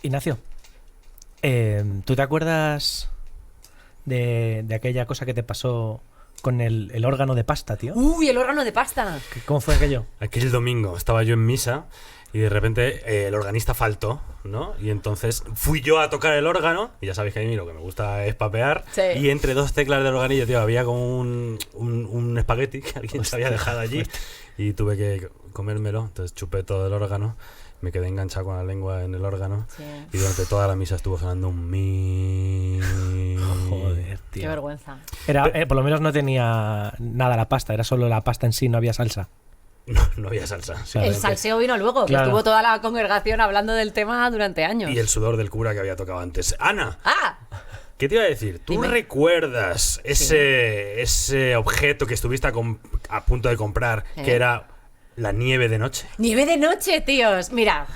Ignacio, ¿tú te acuerdas de aquella cosa que te pasó con el órgano de pasta, tío? ¡Uy, el órgano de pasta! ¿Cómo fue aquello? Aquel domingo estaba yo en misa y de repente el organista faltó, ¿no? Y entonces fui yo a tocar el órgano, y ya sabéis que a mí lo que me gusta es papear, Sí. y entre dos teclas del organillo, tío, había como un espagueti que alguien se había dejado allí y tuve que comérmelo, entonces chupé todo el órgano, me quedé enganchado con la lengua en el órgano Sí. y durante toda la misa estuvo sonando un mi. Joder, tío. Qué vergüenza. Era, por lo menos no tenía nada la pasta, era solo la pasta en sí, no había salsa. No había salsa. El simplemente. salseo vino luego, que Claro. estuvo toda la congregación hablando del tema durante años. Y el sudor del cura que había tocado antes. Ana, ¡Ah! ¿qué te iba a decir? ¿Tú Dime. recuerdas ese objeto que estuviste a punto de comprar, que era la nieve de noche? Nieve de noche, tíos. Mira,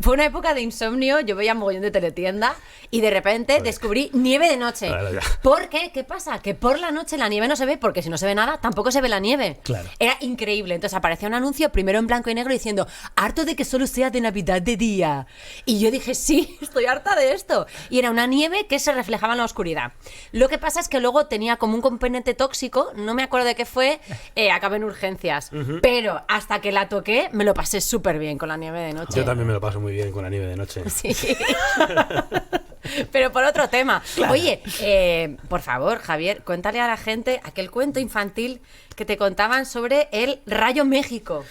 fue una época de insomnio, yo veía mogollón de teletienda y de repente descubrí nieve de noche. Claro, ya. ¿Por qué? ¿Qué pasa? Que por la noche la nieve no se ve, porque si no se ve nada, tampoco se ve la nieve. Claro. Era increíble. Entonces aparecía un anuncio primero en blanco y negro diciendo: harto de que solo sea de Navidad de día. Y yo dije: sí, estoy harta de esto. Y era una nieve que se reflejaba en la oscuridad. Lo que pasa es que luego tenía como un componente tóxico, no me acuerdo de qué fue, acabé en urgencias. Pero hasta que la toqué, me lo pasé súper bien con la nieve de noche. Yo también me lo paso muy bien con la nieve de noche. Sí. Pero por otro tema. Oye, por favor, Javier, cuéntale a la gente aquel cuento infantil que te contaban sobre el Rayo México.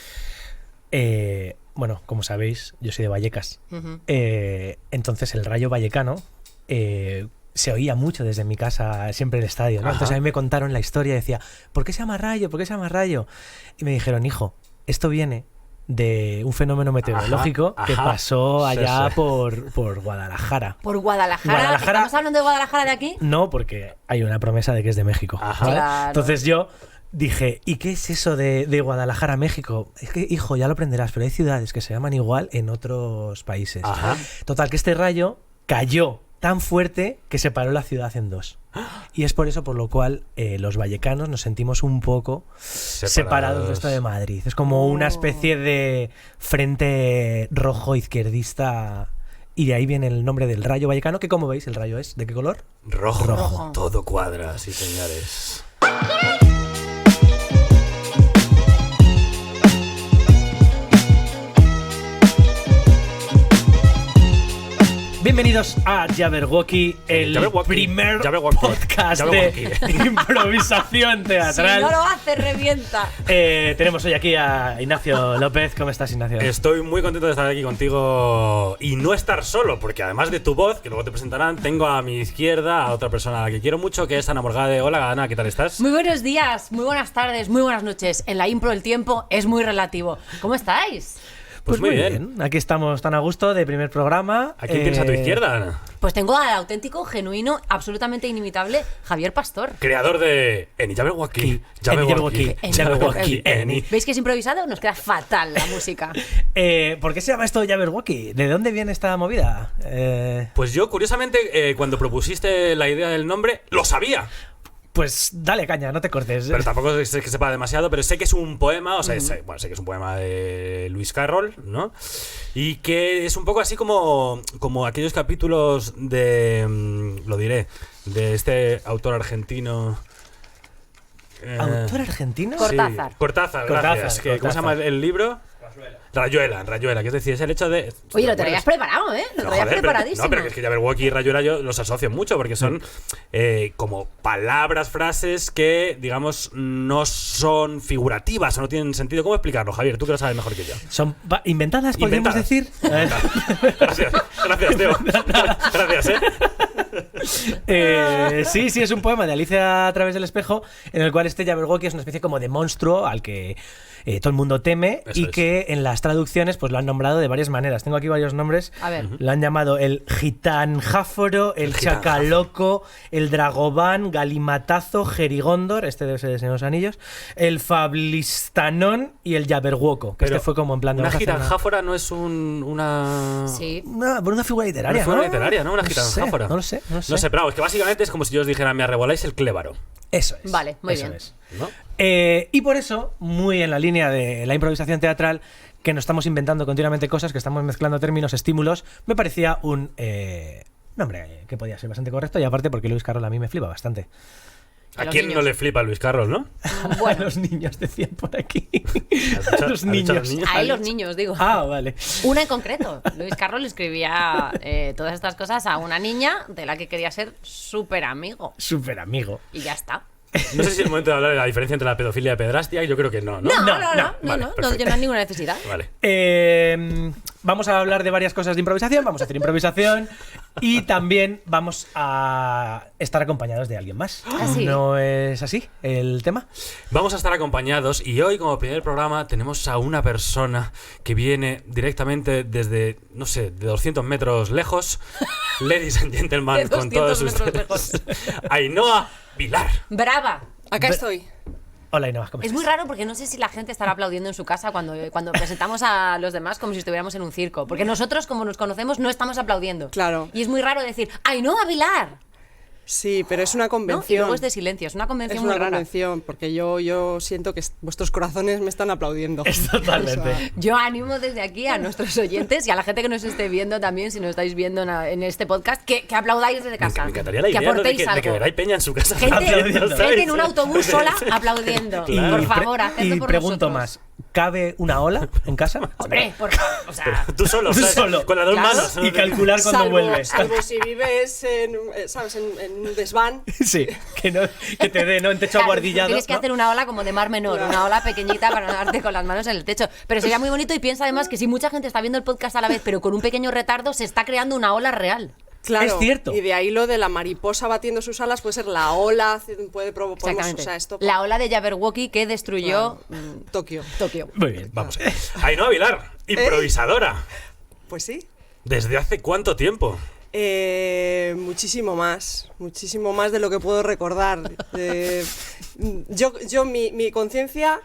Bueno, como sabéis, yo soy de Vallecas. Entonces el Rayo Vallecano se oía mucho desde mi casa, siempre el estadio, ¿no? Ajá. Entonces a mí me contaron la historia y decía, ¿por qué se llama Rayo? ¿Por qué se llama Rayo? Y me dijeron, hijo, esto viene de un fenómeno meteorológico Ajá, que ajá. pasó Sí, allá sí. por Guadalajara. Por Guadalajara. Guadalajara- ¿Estamos hablando de Guadalajara de aquí? No, porque hay una promesa de que es de México. Ajá. ¿vale? Claro. Entonces yo dije, ¿y qué es eso de Guadalajara, México? Es que, hijo, ya lo aprenderás, pero hay ciudades que se llaman igual en otros países. Ajá. Total, que este rayo cayó tan fuerte que separó la ciudad en dos. Y es por eso por lo cual los vallecanos nos sentimos un poco separados del resto de Madrid. Es como una especie de frente rojo izquierdista. Y de ahí viene el nombre del Rayo Vallecano, que como veis, el rayo es ¿de qué color? Rojo. Rojo. Todo cuadra, sí, señores. Bienvenidos a Jabberwocky, el Jabberwocky. primer Jabberwocky. podcast Jabberwocky. de improvisación Si teatral. no lo hace, revienta. Tenemos hoy aquí a Ignacio López. ¿Cómo estás, Ignacio? Estoy muy contento de estar aquí contigo y no estar solo, porque además de tu voz, que luego te presentarán, tengo a mi izquierda a otra persona a la que quiero mucho, que es Ana Morgade. Hola, Ana, ¿qué tal estás? Muy buenos días, muy buenas tardes, muy buenas noches. En la impro el tiempo es muy relativo. ¿Cómo estáis? Pues muy bien. Aquí estamos tan a gusto de primer programa. ¿A quién tienes a tu izquierda, Ana? Pues tengo al auténtico, genuino, absolutamente inimitable Javier Pastor. Creador de Eni Jabberwocky. Jabberwocky. Jabberwocky. Eni. ¿Veis que es improvisado? Nos queda fatal la música. ¿Por qué se llama esto Jabberwocky? ¿De dónde viene esta movida? Pues yo, curiosamente, cuando propusiste la idea del nombre, lo sabía. Pues dale caña, no te cortes. Pero tampoco sé que sepa demasiado, pero sé que es un poema, o sea, sé que es un poema de Lewis Carroll, ¿no? Y que es un poco así como aquellos capítulos de, lo diré, de este autor argentino. ¿Autor argentino? Cortázar. Sí, Cortázar, gracias. Cortázar. ¿Cómo se llama el libro? Rayuela, que es decir, es el hecho de... Oye, lo traías preparado, ¿eh? Lo No, traías joder, preparadísimo. pero que es que Jabberwocky y Rayuela yo los asocio mucho porque son como palabras, frases que, digamos, no son figurativas o no tienen sentido. ¿Cómo explicarlo, Javier? Tú que lo sabes mejor que yo. ¿Son inventadas, podríamos Inventadas. decir? Gracias, Teo. Gracias, Sí, es un poema de Alicia a través del espejo, en el cual este Jabberwocky es una especie como de monstruo al que todo el mundo teme. Eso y es. que en las traducciones pues lo han nombrado de varias maneras. Tengo aquí varios nombres. A ver. Lo han llamado el gitanjáforo, el chacaloco, el dragobán, galimatazo, jerigóndor, este debe ser de Señor de los Anillos, el fablistanón y el Jabberwoco, que Pero este fue como en plan de una vamos a hacer gitanjáfora no es una... Sí. una figura literaria, Una figura ¿no? literaria, ¿no? Una gitanjáfora. No lo sé. No sé, pero es que básicamente es como si yo os dijera, me arreboláis el clébaro, Eso es. Vale, muy eso bien. es. ¿no? Y por eso, muy en la línea de la improvisación teatral, que nos estamos inventando continuamente cosas, que estamos mezclando términos, estímulos, me parecía un nombre que podía ser bastante correcto, y aparte porque Lewis Carroll a mí me flipa bastante. ¿A quién no le flipa Lewis Carroll, no? Bueno. A los niños, decían por aquí. A los niños. A él los niños, digo. Ah, vale. Una en concreto. Lewis Carroll escribía todas estas cosas a una niña de la que quería ser súper amigo. Súper amigo. Y ya está. No sé si es el momento de hablar de la diferencia entre la pedofilia y la pederastia. Yo creo que no, ¿no? No, Vale, no perfecto. hay ninguna necesidad. Vale. Vamos a hablar de varias cosas de improvisación, vamos a hacer improvisación y también vamos a estar acompañados de alguien más. ¿Ah, sí? ¿No es así el tema? Vamos a estar acompañados y hoy, como primer programa, tenemos a una persona que viene directamente desde, no sé, de 200 metros lejos. Ladies and gentlemen, De con todos 200 metros ustedes. Ainhoa Vilar. ¡Brava! Acá estoy. Hola, Ainhoa, ¿cómo Es estás? muy raro porque no sé si la gente estará aplaudiendo en su casa cuando presentamos a los demás como si estuviéramos en un circo. Porque nosotros, como nos conocemos, no estamos aplaudiendo. Claro. Y es muy raro decir, ¡Ainhoa Vilar! Sí, pero es una ¿No? convención. Y luego es de silencio. Es una convención Es muy una rara. convención, porque yo siento que vuestros corazones me están aplaudiendo. Totalmente. O sea, Yo animo desde aquí a nuestros oyentes y a la gente que nos esté viendo también, si nos estáis viendo en este podcast, que aplaudáis desde casa. Me encantaría la que idea, ¿no? aportéis de que algo. veráis peña en su casa. Gente, aplaudiendo, ¿sabes? gente en un autobús sola aplaudiendo. Y Por favor, hacedlo y por pregunto nosotros. más, ¿cabe una ola en casa? Hombre, por favor. O sea, Tú solo, Tú ¿sabes? solo. Con las dos Claro. manos. ¿no? Y calcular cuando salvo, vuelves. salvo si vives en, ¿sabes? en un desván. Sí, que te dé, ¿no? En techo claro, aguardillado. tienes que ¿no? hacer una ola como de mar menor, Claro. una ola pequeñita para no darte con las manos en el techo. Pero sería muy bonito y piensa además que si mucha gente está viendo el podcast a la vez, pero con un pequeño retardo, se está creando una ola real. Claro. Es cierto. Y de ahí lo de la mariposa batiendo sus alas puede ser la ola, puede provocar. Exactamente. O sea, esto, La ola de Jabberwocky que destruyó Tokio. Tokio. Muy bien. Vamos. Ainhoa Vilar, improvisadora. Pues sí. ¿Desde hace cuánto tiempo? Muchísimo más de lo que puedo recordar. Mi conciencia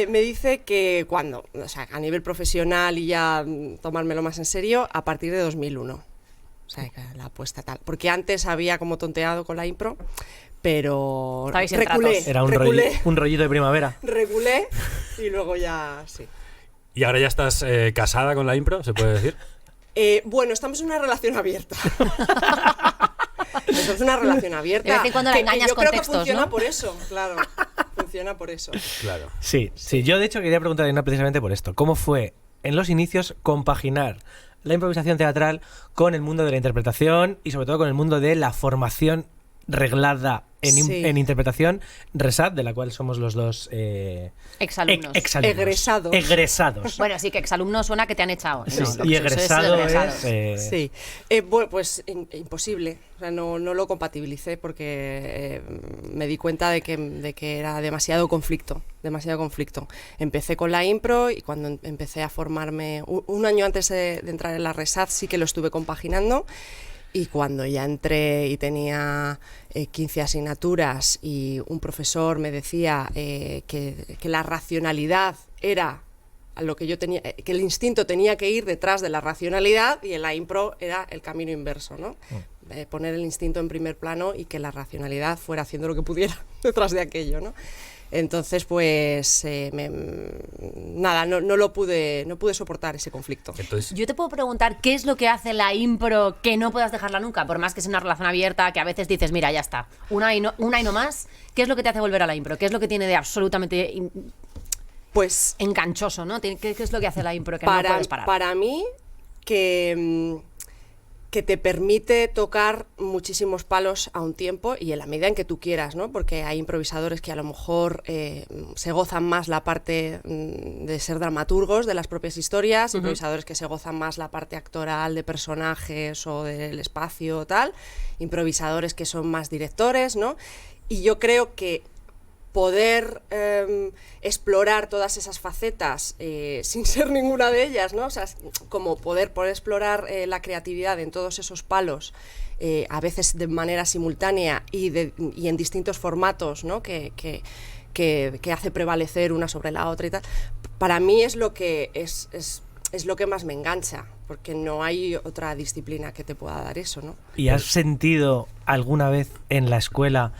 me dice que cuando, o sea, a nivel profesional y ya tomármelo más en serio, a partir de 2001. O sea, que la apuesta tal. Porque antes había como tonteado con la impro, pero Estabais en reculé, tratos. Era un rollito de primavera. regulé y luego ya sí. ¿Y ahora ya estás casada con la impro, se puede decir? Bueno, estamos en una relación abierta. Estamos en una relación abierta. De vez en cuando la que engañas yo con creo textos, que funciona ¿no? por eso, claro. Funciona por eso. Claro. Sí. Yo de hecho quería preguntar a Ainhoa precisamente por esto. ¿Cómo fue en los inicios compaginar la improvisación teatral con el mundo de la interpretación y sobre todo con el mundo de la formación reglada Sí. en interpretación RESAT, de la cual somos los dos Exalumnos. exalumnos. Egresados. Bueno, sí, que exalumno suena que te han echado. Sí, No, y eso es egresado egresado. es... Sí. Bueno, pues imposible. O sea, no lo compatibilicé porque me di cuenta de que era demasiado conflicto. Empecé con la impro y cuando empecé a formarme, un año antes de entrar en la RESAT sí que lo estuve compaginando. Y cuando ya entré y tenía 15 asignaturas y un profesor me decía que la racionalidad era a lo que yo tenía, que el instinto tenía que ir detrás de la racionalidad y en la impro era el camino inverso, ¿no? Poner el instinto en primer plano y que la racionalidad fuera haciendo lo que pudiera detrás de aquello, ¿no? Entonces, pues, no pude soportar ese conflicto. Entonces, Yo te puedo preguntar qué es lo que hace la impro que no puedas dejarla nunca, por más que sea una relación abierta, que a veces dices, mira, ya está, una y no más. ¿Qué es lo que te hace volver a la impro? ¿Qué es lo que tiene de absolutamente Pues, enganchoso, ¿no? ¿Qué es lo que hace la impro que no puedes parar? para mí, que te permite tocar muchísimos palos a un tiempo y en la medida en que tú quieras, ¿no? Porque hay improvisadores que a lo mejor se gozan más la parte de ser dramaturgos de las propias historias, improvisadores que se gozan más la parte actoral de personajes o del espacio tal, improvisadores que son más directores, ¿no? Y yo creo que poder explorar todas esas facetas sin ser ninguna de ellas, ¿no? O sea, como poder explorar la creatividad en todos esos palos, a veces de manera simultánea y en distintos formatos, ¿no? que hace prevalecer una sobre la otra y tal, para mí es lo que es lo que más me engancha, porque no hay otra disciplina que te pueda dar eso, ¿no? ¿Y has sentido alguna vez en la escuela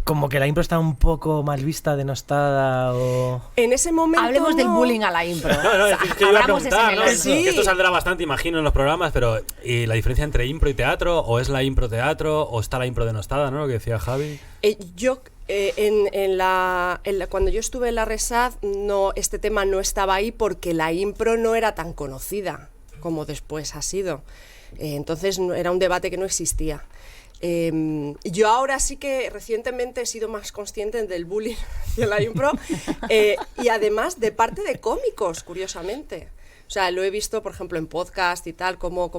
como que la impro está un poco mal vista, denostada o... En ese momento Hablemos del no. bullying a la impro. No, es que iba a Abramos ese preguntar, ¿no? melón. Sí. Que esto saldrá bastante, imagino, en los programas, pero ¿y la diferencia entre impro y teatro? ¿O es la impro teatro? ¿O está la impro denostada, ¿no? Lo que decía Javi. Cuando yo estuve en la RESAD, este tema no estaba ahí porque la impro no era tan conocida como después ha sido. Entonces era un debate que no existía. Yo ahora sí que recientemente he sido más consciente del bullying hacia la impro y además de parte de cómicos, curiosamente. O sea, lo he visto, por ejemplo, en podcast y tal, cómo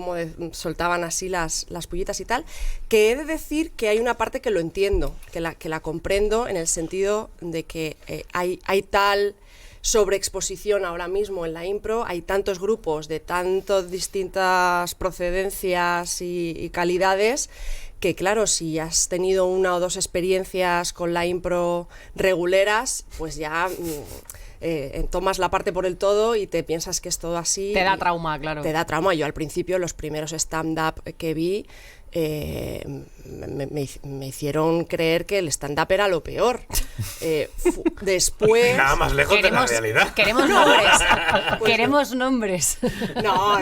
soltaban así las pullitas y tal, que he de decir que hay una parte que lo entiendo, que la comprendo en el sentido de que hay tal sobreexposición ahora mismo en la impro, hay tantos grupos de tantas distintas procedencias y calidades, que claro, si has tenido una o dos experiencias con la impro reguleras, pues ya tomas la parte por el todo y te piensas que es todo así. Te da trauma, claro. Te da trauma. Yo al principio, los primeros stand-up que vi, me hicieron creer que el stand-up era lo peor. Después... Nada más lejos de la realidad. Queremos nombres. Queremos nombres. No.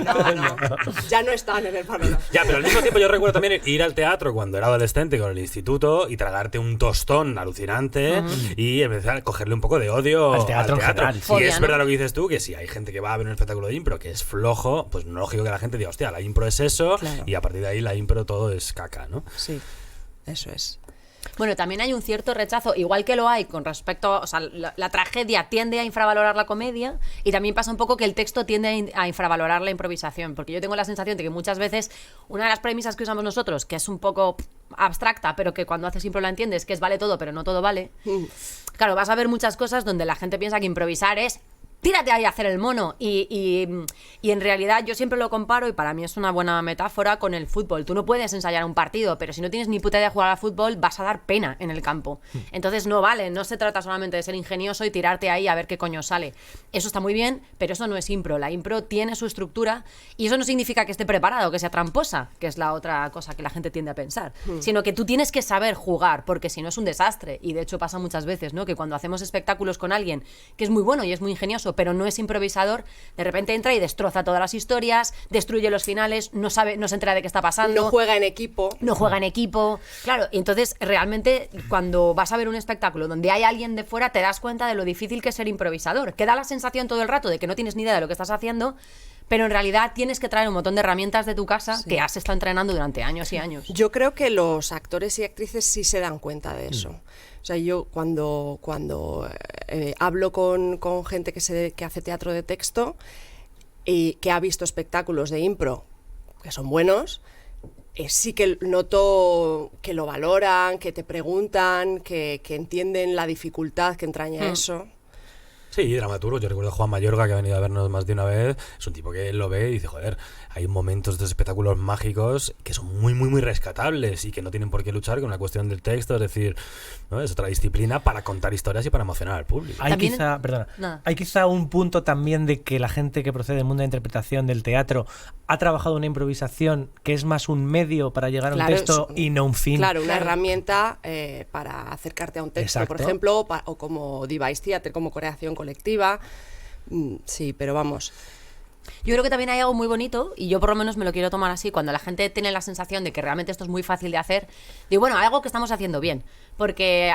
Ya no están en el panorama. Ya, pero al mismo tiempo yo recuerdo también ir al teatro cuando era adolescente con el instituto y tragarte un tostón alucinante y empezar a cogerle un poco de odio al teatro en general. Y Fobia, es ¿no? verdad lo que dices tú, que si hay gente que va a ver un espectáculo de impro que es flojo, pues no es lógico que la gente diga, hostia, la impro es eso, Claro. y a partir de ahí la impro todo es caca, ¿no? Sí, eso es. Bueno, también hay un cierto rechazo, igual que lo hay con respecto, o sea, la tragedia tiende a infravalorar la comedia y también pasa un poco que el texto tiende a infravalorar la improvisación, porque yo tengo la sensación de que muchas veces una de las premisas que usamos nosotros, que es un poco abstracta, pero que cuando haces impro la entiendes, que es vale todo, pero no todo vale. Claro, vas a ver muchas cosas donde la gente piensa que improvisar es tírate ahí a hacer el mono y en realidad yo siempre lo comparo y para mí es una buena metáfora con el fútbol. Tú no puedes ensayar un partido, pero si no tienes ni puta idea de jugar al fútbol vas a dar pena en el campo. Entonces no vale, no se trata solamente de ser ingenioso y tirarte ahí a ver qué coño sale. Eso está muy bien, pero eso no es impro. La impro tiene su estructura y eso no significa que esté preparado, que sea tramposa, que es la otra cosa que la gente tiende a pensar, sino que tú tienes que saber jugar, porque si no es un desastre. Y de hecho pasa muchas veces, ¿no? Que cuando hacemos espectáculos con alguien que es muy bueno y es muy ingenioso, pero no es improvisador, de repente entra y destroza todas las historias, destruye los finales, no se entera de qué está pasando. No juega en equipo. No juega en equipo. Claro, y entonces realmente cuando vas a ver un espectáculo donde hay alguien de fuera, te das cuenta de lo difícil que es ser improvisador. Que da la sensación todo el rato de que no tienes ni idea de lo que estás haciendo, pero en realidad tienes que traer un montón de herramientas de tu casa que has estado entrenando durante años y años. Yo creo que los actores y actrices sí se dan cuenta de eso. O sea, yo cuando hablo con gente que hace teatro de texto y que ha visto espectáculos de impro que son buenos, sí que noto que lo valoran, que te preguntan, que entienden la dificultad que entraña eso. Sí, dramaturgo. Yo recuerdo a Juan Mayorga, que ha venido a vernos más de una vez. Es un tipo que lo ve y dice, joder, hay momentos de espectáculos mágicos que son muy, muy, muy rescatables y que no tienen por qué luchar con la cuestión del texto. Es decir, ¿no? Es otra disciplina para contar historias y para emocionar al público. Hay También- quizá, hay quizá un punto también de que la gente que procede del mundo de la interpretación del teatro ha trabajado una improvisación que es más un medio para llegar a un Claro, texto es- y no un fin. Claro, una herramienta para acercarte a un texto, por Exacto. ejemplo, o como device theater, como creación colectiva. Sí, pero vamos. Yo creo que también hay algo muy bonito, y yo por lo menos me lo quiero tomar así, cuando la gente tiene la sensación de que realmente esto es muy fácil de hacer, digo, bueno, hay algo que estamos haciendo bien. Porque,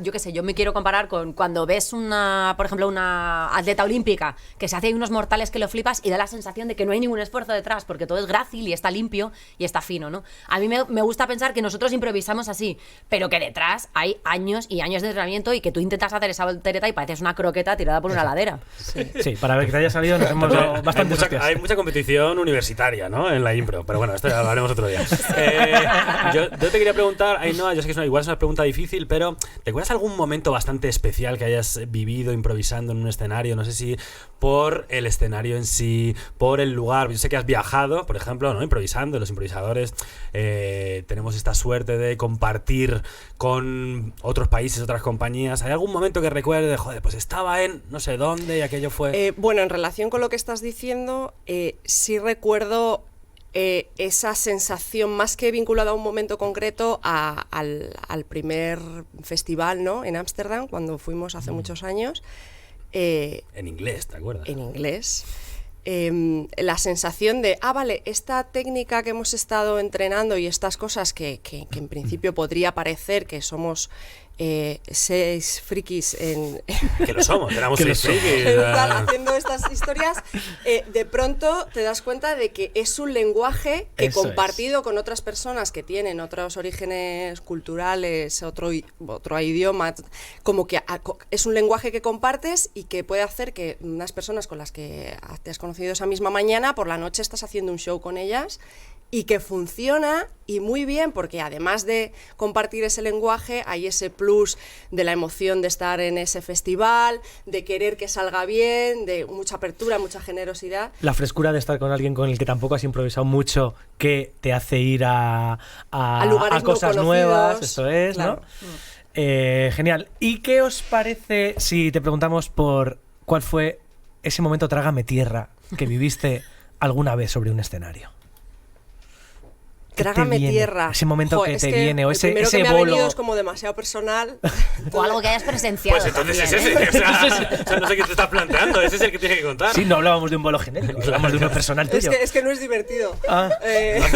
yo qué sé, yo me quiero comparar con cuando ves por ejemplo, una atleta olímpica que se hace ahí unos mortales que lo flipas y da la sensación de que no hay ningún esfuerzo detrás, porque todo es grácil y está limpio y está fino, ¿no? A mí me gusta pensar que nosotros improvisamos así, pero que detrás hay años y años de entrenamiento y que tú intentas hacer esa voltereta y pareces una croqueta tirada por una ladera. Sí, para ver que te haya salido nos hemos dado Hay bastantes hostias. hay mucha competición universitaria, ¿no? En la impro, pero bueno, esto ya lo haremos otro día. Yo te quería preguntar, Ainhoa, yo sé que igual es una pregunta difícil, pero ¿te acuerdas algún momento bastante especial que hayas vivido improvisando en un escenario? No sé si por el escenario en sí, por el lugar. Yo sé que has viajado, por ejemplo, ¿no? Improvisando. Los improvisadores tenemos esta suerte de compartir con otros países, otras compañías. ¿Hay algún momento que recuerdes, joder, pues estaba en no sé dónde y aquello fue... Bueno, en relación con lo que estás diciendo, sí recuerdo esa sensación, más que vinculada a un momento concreto, al primer festival, ¿no? En Ámsterdam, cuando fuimos hace muchos años. En inglés, ¿te acuerdas? En inglés. La sensación de, vale, esta técnica que hemos estado entrenando y estas cosas que en principio podría parecer que somos 6 frikis que lo somos, éramos Que lo 6 frikis. haciendo estas historias, de pronto te das cuenta de que es un lenguaje que Eso compartido con otras personas que tienen otros orígenes culturales, otro idioma, como que es un lenguaje que compartes y que puede hacer que unas personas con las que te has conocido esa misma mañana, por la noche estás haciendo un show con ellas y que funciona y muy bien, porque además de compartir ese lenguaje hay ese plus de la emoción de estar en ese festival, de querer que salga bien, de mucha apertura, mucha generosidad. La frescura de estar con alguien con el que tampoco has improvisado mucho, que te hace ir a lugares cosas no nuevas, conocidos. eso es, Claro. ¿no? Genial. ¿Y qué os parece si te preguntamos por cuál fue ese momento trágame tierra que viviste alguna vez sobre un escenario? ¿Qué te Trágame viene? Ese Ese momento que es te viene, o el ese primero que me ha bolo. venido es como demasiado personal. O algo que hayas presenciado. Pues entonces también, es ese. O sea, no sé qué te estás planteando. Ese es el que tienes que contar. Sí, no hablábamos de un bolo genérico, hablábamos de uno personal tuyo. Es que no es divertido. Ah.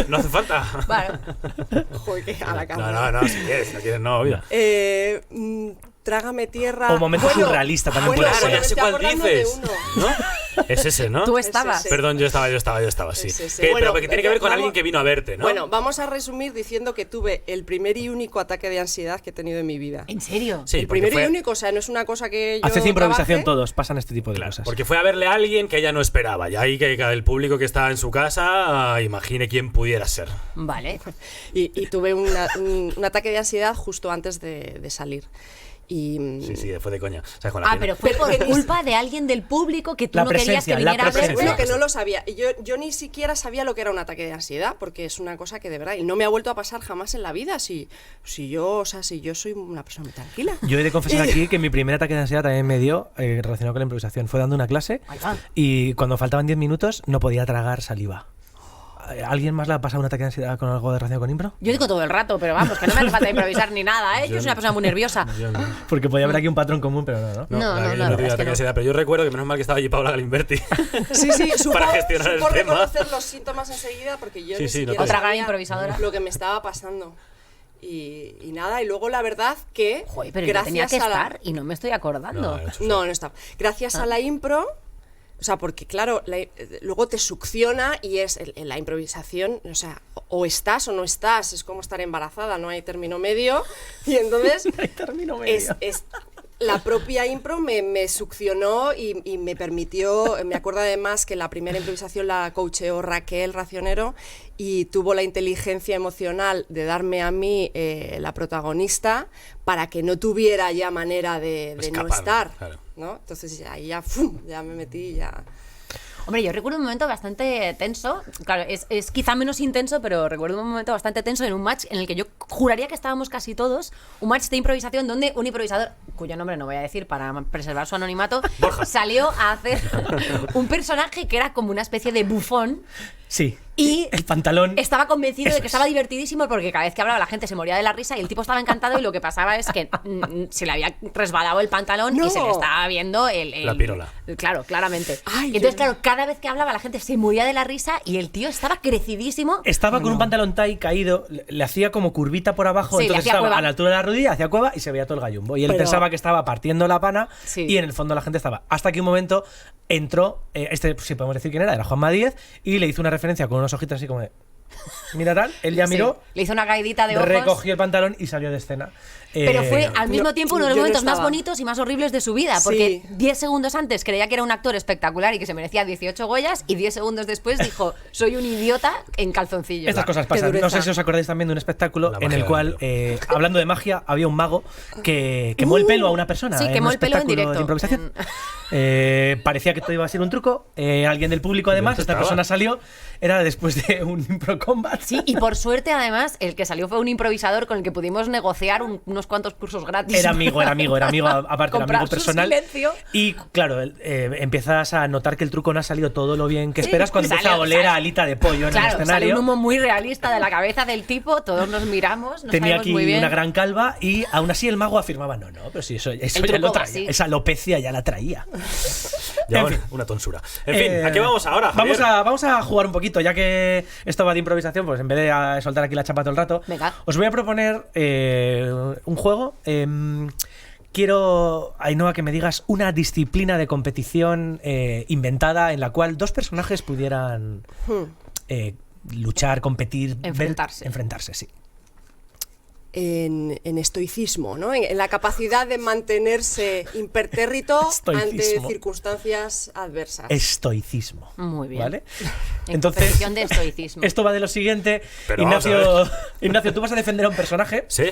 No hace falta. Bueno, Joder, que a la cámara. No, si quieres, no, obvio. Trágame tierra. O momento surrealista también puede Claro, ser. ya me sé estoy cuál acordando de dices. uno. ¿No? Es ese, ¿no? tú estabas. ese. Perdón, yo estaba, sí. Es ese. Que- Bueno, pero que tiene que ver con vamos- alguien que vino a verte, ¿no? Bueno, vamos a resumir diciendo que tuve el primer y único ataque de ansiedad que he tenido en mi vida. ¿En serio? Sí, el porque primero fue- y único, o sea, no es una cosa que yo Haces improvisación trabaje. todos, pasan este tipo de Claro, cosas. porque fue a verle a alguien que ella no esperaba. Y ahí que el público que estaba en su casa imagine quién pudiera ser. Vale. Y tuve un ataque de ansiedad justo antes de salir. Y Sí, fue de coña. O sea, con la pena. Pero fue Pero por que ni- culpa de alguien del público que tú La no querías presencia, que la viniera a presencia. verte. bueno, que no lo sabía. Y yo ni siquiera sabía lo que era un ataque de ansiedad, porque es una cosa que de verdad, y no me ha vuelto a pasar jamás en la vida. Si yo soy una persona muy tranquila. Yo he de confesar aquí que mi primer ataque de ansiedad también me dio relacionado con la improvisación. Fue dando una clase Ahí va. y cuando faltaban 10 minutos no podía tragar saliva. ¿Alguien más le ha pasado un ataque de ansiedad con algo de relación con impro? Yo digo todo el rato, pero vamos, que no me hace falta improvisar ni nada, ¿eh? Yo soy una persona muy nerviosa. Yo no. Porque podía haber aquí un patrón común, pero no, ¿no? No, la verdad que yo no, tuve es que ataque de no. ansiedad, pero yo recuerdo que menos mal que estaba allí Paula Galimberti. Sí, supo, Para gestionar el supo tema. reconocer los síntomas enseguida, porque yo Sí, ni sí, siquiera no te- Otra gran sabía improvisadora. lo que me estaba pasando. Y nada, y luego la verdad que Joder, pero yo tenía que estar y no me estoy acordando. No está. Gracias a la impro, o sea, porque claro, luego te succiona y es en la improvisación, o sea, o estás o no estás, es como estar embarazada, no hay término medio. Y entonces es la propia impro me succionó y me permitió, me acuerdo además que la primera improvisación la coacheó Raquel Racionero y tuvo la inteligencia emocional de darme a mí la protagonista para que no tuviera ya manera de no Escapar, estar, claro. ¿no? Entonces ahí ya, ¡fum!, ya me metí ya... Hombre, yo recuerdo un momento bastante tenso. Claro, es quizá menos intenso, pero recuerdo un momento bastante tenso en un match en el que yo juraría que estábamos casi todos. Un match de improvisación donde un improvisador, cuyo nombre no voy a decir para preservar su anonimato, salió a hacer un personaje que era como una especie de bufón. Sí. Y el pantalón. estaba convencido Eso de que estaba divertidísimo porque cada vez que hablaba la gente se moría de la risa y el tipo estaba encantado y lo que pasaba es que se le había resbalado el pantalón ¡No! y se le estaba viendo el La pirola. Claro, claramente. Ay, y entonces, yo- claro, cada vez que hablaba la gente se moría de la risa y el tío estaba crecidísimo. Estaba con un pantalón tie caído, le hacía como curvita por abajo, Sí, le entonces hacía estaba cueva. a la altura de la rodilla, hacía cueva y se veía todo el gallumbo. Y él Pero- pensaba que estaba partiendo la pana Sí. y en el fondo la gente estaba. Hasta que un momento entró, si podemos decir quién era Juanma Díez, y le hizo una referencia con unos ojitos así como de... Mira tal, él ya Sí, miró, le hizo una caidita de ojos. recogió el pantalón y salió de escena. Pero fue Eh, al mismo no, tiempo uno de los yo no momentos más estaba. bonitos y más horribles de su vida. Sí. Porque 10 segundos antes creía que era un actor espectacular y que se merecía 18 Goyas. Y 10 segundos después dijo: soy un idiota en calzoncillos. Estas cosas Qué pasan. No dureza. sé si os acordáis también de un espectáculo La en magia el del cual, pelo. hablando de magia, había un mago que quemó el pelo a una persona. Sí, en quemó un el pelo en espectáculo directo. de improvisación. Parecía que todo iba a ser un truco. Alguien del público, además, ¿Dónde esta estaba? persona salió. Era después de un impro Mortal Kombat. Sí, y por suerte, además, el que salió fue un improvisador con el que pudimos negociar unos cuantos cursos gratis. Era amigo, aparte, era Comprar amigo su personal. silencio. Y claro, empiezas a notar que el truco no ha salido todo lo bien que esperas cuando empieza a oler a alita de pollo en el Claro, sale escenario. un humo muy realista de la cabeza del tipo, todos nos miramos, no Tenía sabemos aquí muy bien. una gran calva y aún así el mago afirmaba, no, pero sí, eso ya truco lo va traía. así. Esa alopecia ya la traía. Ya, En bueno, fin. una tonsura. En fin, ¿a qué vamos ahora, Vamos Javier? vamos a jugar un poquito, ya que esto va de improvisación, pues en vez de soltar aquí la chapa todo el rato, Venga. os voy a proponer un juego. Quiero, Ainhoa, que me digas una disciplina de competición inventada en la cual dos personajes pudieran luchar, competir, enfrentarse, sí. En estoicismo, ¿no? En la capacidad de mantenerse impertérrito ante Estoicismo. circunstancias adversas. Estoicismo. Muy bien. ¿Vale? En competición de estoicismo. Esto va de lo siguiente. Pero vamos a Ignacio, tú vas a defender a un personaje. ¿Sí?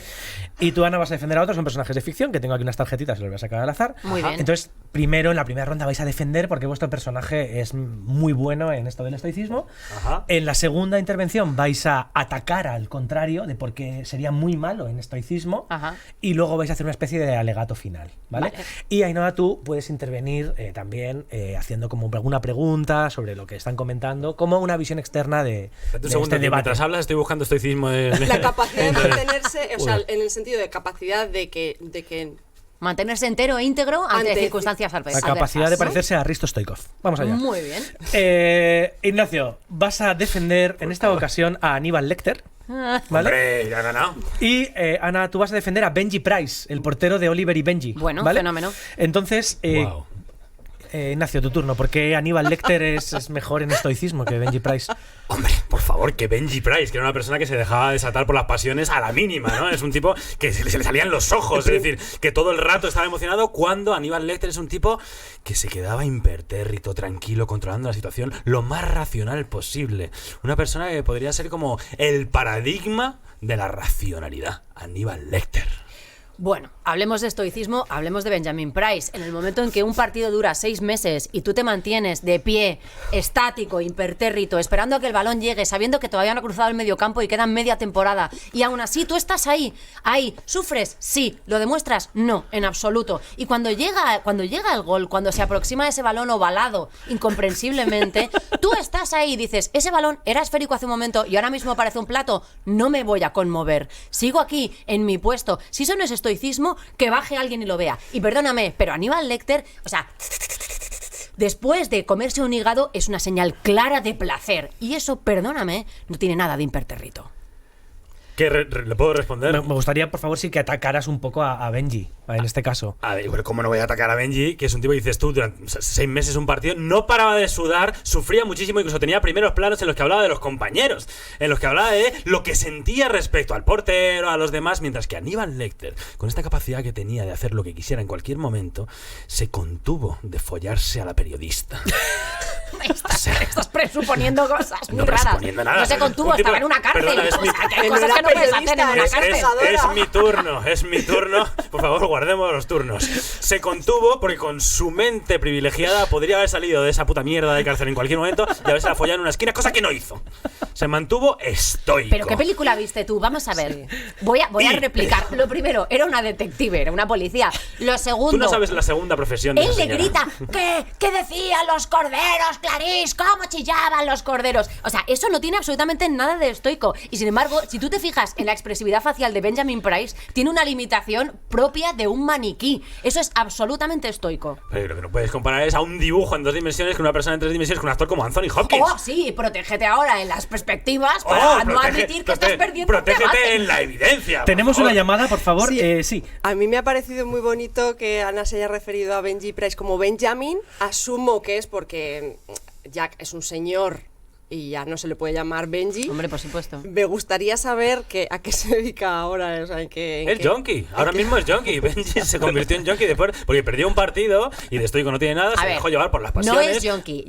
Y tú, Ana, vas a defender a otros. Son personajes de ficción, que tengo aquí unas tarjetitas, los voy a sacar al azar. Muy bien. Entonces, primero, en la primera ronda vais a defender porque vuestro personaje es muy bueno en esto del estoicismo. Ajá. En la segunda intervención vais a atacar al contrario, de por qué sería muy malo en estoicismo. Ajá. Y luego vais a hacer una especie de alegato final, ¿vale? Vale. Y Ainhoa, tú puedes intervenir también haciendo como alguna pregunta sobre lo que están comentando, como una visión externa de Espérate un segundo, este que debate. mientras hablas estoy buscando estoicismo en... La capacidad de mantenerse, o sea, Uy. en el sentido de capacidad de que Mantenerse entero e íntegro ante circunstancias La adversas. capacidad de ¿no? parecerse a Risto Stoikov. Vamos allá. Muy bien. Ignacio, vas a defender en esta ocasión a Aníbal Lecter, ¿vale? Hombre, ya ha ganado. Y Ana, tú vas a defender a Benji Price, el portero de Oliver y Benji. Bueno, ¿vale? fenómeno. Entonces, Wow. Ignacio, tu turno. ¿Por qué Aníbal Lecter es mejor en estoicismo que Benji Price? Hombre, por favor, que Benji Price, que era una persona que se dejaba desatar por las pasiones a la mínima, ¿no? Es un tipo que se le salían los ojos, es decir, que todo el rato estaba emocionado, cuando Aníbal Lecter es un tipo que se quedaba impertérrito, tranquilo, controlando la situación lo más racional posible. Una persona que podría ser como el paradigma de la racionalidad, Aníbal Lecter. Bueno, hablemos de estoicismo, hablemos de Benjamin Price. En el momento en que un partido dura 6 meses y tú te mantienes de pie, estático, impertérrito, esperando a que el balón llegue, sabiendo que todavía no ha cruzado el mediocampo y quedan media temporada, y aún así tú estás ahí, ¿sufres? Sí. ¿Lo demuestras? No, en absoluto. Y cuando llega el gol, cuando se aproxima ese balón ovalado, incomprensiblemente, tú estás ahí y dices, ese balón era esférico hace un momento y ahora mismo parece un plato, no me voy a conmover. Sigo aquí, en mi puesto. Si eso no es estoicismo, que baje alguien y lo vea. Y perdóname, pero Aníbal Lecter, o sea, después de comerse un hígado es una señal clara de placer. Y eso, perdóname, no tiene nada de impertérrito. ¿Qué le puedo responder? Me gustaría, por favor, sí que atacaras un poco a Benji, en este caso. A ver, pero ¿cómo no voy a atacar a Benji? Que es un tipo que dices tú, durante 6 meses un partido, no paraba de sudar, sufría muchísimo, incluso tenía primeros planos en los que hablaba de los compañeros, en los que hablaba de lo que sentía respecto al portero, a los demás, mientras que Aníbal Lecter, con esta capacidad que tenía de hacer lo que quisiera en cualquier momento, se contuvo de follarse a la periodista. Estás presuponiendo cosas muy No raras. presuponiendo nada. No se contuvo, Un tipo- estaba en una cárcel. Perdona, es O mi- sea, que hay En cosas una que no puedes hacer en periodista, una Es cárcel. es mi turno. Por favor, guardemos los turnos. Se contuvo porque con su mente privilegiada podría haber salido de esa puta mierda de cárcel en cualquier momento y haberse la follado en una esquina, cosa que no hizo. Se mantuvo estoico. ¿Pero qué película viste tú? Vamos a ver. Voy a replicar. Lo primero, era una detective, era una policía. Lo segundo... Tú no sabes la segunda profesión de Él esa le señora. grita, ¿qué decían los corderos, Clarice? ¿Cómo chillaban los corderos? O sea, eso no tiene absolutamente nada de estoico. Y sin embargo, si tú te fijas en la expresividad facial de Benjamin Price, tiene una limitación propia de un maniquí. Eso es absolutamente estoico. Pero lo que no puedes comparar es a un dibujo en 2 dimensiones con una persona en 3 dimensiones con un actor como Anthony Hopkins. Oh, sí, protégete ahora en las perspectivas para no admitir que estás perdiendo un debate. Protégete en la evidencia. por Tenemos favor. una llamada, por favor. Sí. Sí. A mí me ha parecido muy bonito que Ana se haya referido a Benji Price como Benjamin. Asumo que es porque Jack es un señor y ya no se le puede llamar Benji. Hombre, por supuesto. Me gustaría saber a qué se dedica ahora. O sea, en qué, Es junkie, ahora mismo es junkie. Benji se convirtió en junkie después porque perdió un partido y de estoico no tiene nada, se dejó llevar por las no pasiones. es junkie,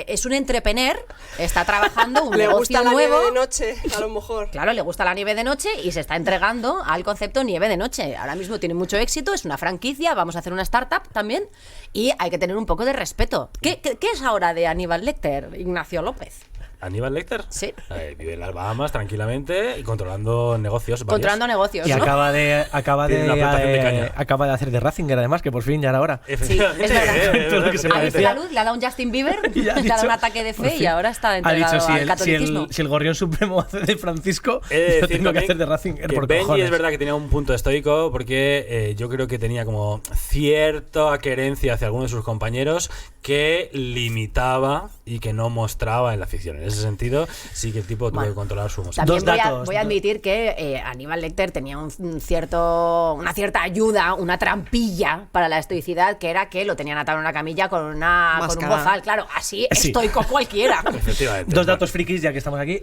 es un entrepreneur, está trabajando un le negocio gusta la nuevo. nieve de noche, a lo mejor. Claro, le gusta la nieve de noche y se está entregando al concepto nieve de noche. Ahora mismo tiene mucho éxito, es una franquicia, vamos a hacer una startup también y hay que tener un poco de respeto. ¿Qué es ahora de Aníbal Lecter, Ignacio López? Aníbal Lecter. Sí. Vive en las Bahamas tranquilamente y controlando negocios. Controlando negocios, Y ¿no? acaba de Tiene una plantación de caña. acaba de hacer de Ratzinger, además, que por fin ya era hora. Sí, Efectivamente. es verdad. Todo lo que se Ha visto parecía. la luz, le ha dado un Justin Bieber, Y le ha ha dado dicho, un ataque de por fe fin, y ahora está ha entregado dicho, al catolicismo. si el gorrión supremo hace de Francisco, He de yo decir tengo que también hacer de Ratzinger que por Benji cojones. es verdad que tenía un punto estoico porque yo creo que tenía como cierta querencia hacia algunos de sus compañeros que limitaba y que no mostraba en la ficción. En ese sentido, sí que el tipo tuvo Bueno, que controlar su emoción. También Dos datos. voy a admitir que Aníbal Lecter tenía una cierta ayuda, una trampilla para la estoicidad, que era que lo tenían atado en una camilla con un Máscara. bozal. Claro, así Sí. estoico cualquiera. Efectivamente. Dos datos frikis, ya que estamos aquí.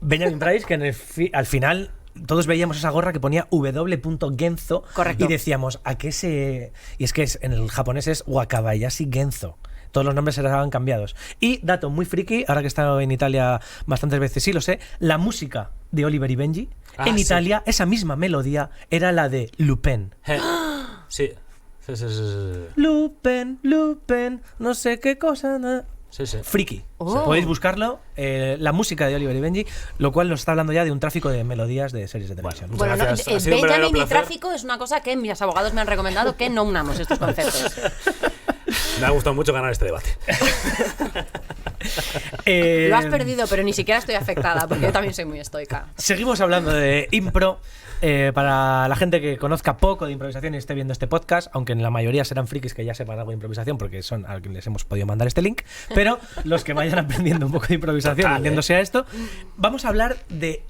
Benjamin Price, que al final todos veíamos esa gorra que ponía W.Genzo. Correcto. Y decíamos, ¿a qué se...? Y es que en el japonés es Wakabayashi Genzo. Todos los nombres se les habían cambiados. Y, dato muy friki, ahora que he estado en Italia bastantes veces, sí lo sé, la música de Oliver y Benji, en sí. Italia, esa misma melodía era la de Lupin. Sí. Sí, sí, sí, sí. Lupin, Lupin, no sé qué cosa... Sí, sí. Friki. Oh. Podéis buscarlo, la música de Oliver y Benji, lo cual nos está hablando ya de un tráfico de melodías de series de televisión. Bueno, Bueno, gracias. Ha sido un Benjamin verdadero y placer. tráfico es una cosa que mis abogados me han recomendado que no unamos estos conceptos. Me ha gustado mucho ganar este debate. Lo has perdido, pero ni siquiera estoy afectada, porque yo también soy muy estoica. Seguimos hablando de impro. Para la gente que conozca poco de improvisación y esté viendo este podcast, aunque en la mayoría serán frikis que ya sepan algo de improvisación porque son a quienes les hemos podido mandar este link, pero los que vayan aprendiendo un poco de improvisación, Total, uniéndose a esto, vamos a hablar de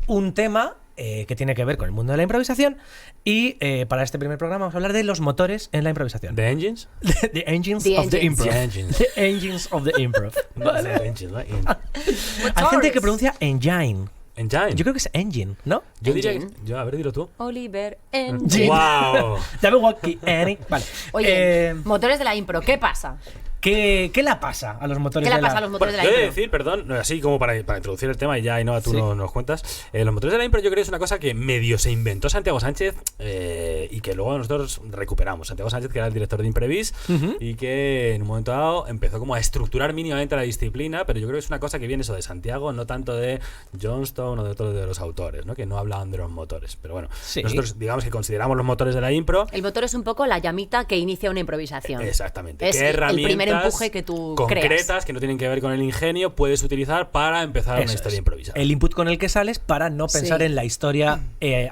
un tema que tiene que ver con el mundo de la improvisación y para este primer programa vamos a hablar de los motores en la improvisación. ¿The Engines? The engines The of the engines. improv. The engines. The engines of the improv. No, The Engines, ¿no? Hay gente que pronuncia engine. Engine. Yo creo que es engine, ¿no? Yo diría Engine. que... A ver, dilo tú. Oliver Engine. ¡Wow! Ya me aquí, Annie. Vale. Oye, motores de la impro, ¿qué pasa? ¿Qué le pasa a los motores ¿Qué le de la... pasa a los Bueno, motores yo de he la de impro? decir, perdón, así como para introducir el tema y ya Ainhoa tú Sí. nos cuentas, los motores de la impro yo creo que es una cosa que medio se inventó Santiago Sánchez y que luego nosotros recuperamos. Santiago Sánchez, que era el director de Imprevis y que en un momento dado empezó como a estructurar mínimamente la disciplina, pero yo creo que es una cosa que viene eso de Santiago, no tanto de Johnstone o de otros de los autores, ¿no? Que no hablaban de los motores. Pero bueno, Sí. nosotros digamos que consideramos los motores de la impro. El motor es un poco la llamita que inicia una improvisación. Exactamente. Es ¿Qué el herramientas primer empuje que tú concretas creas. que no tienen que ver con el ingenio puedes utilizar para empezar una Eso historia es. improvisada? El input con el que sales para no pensar Sí. en la historia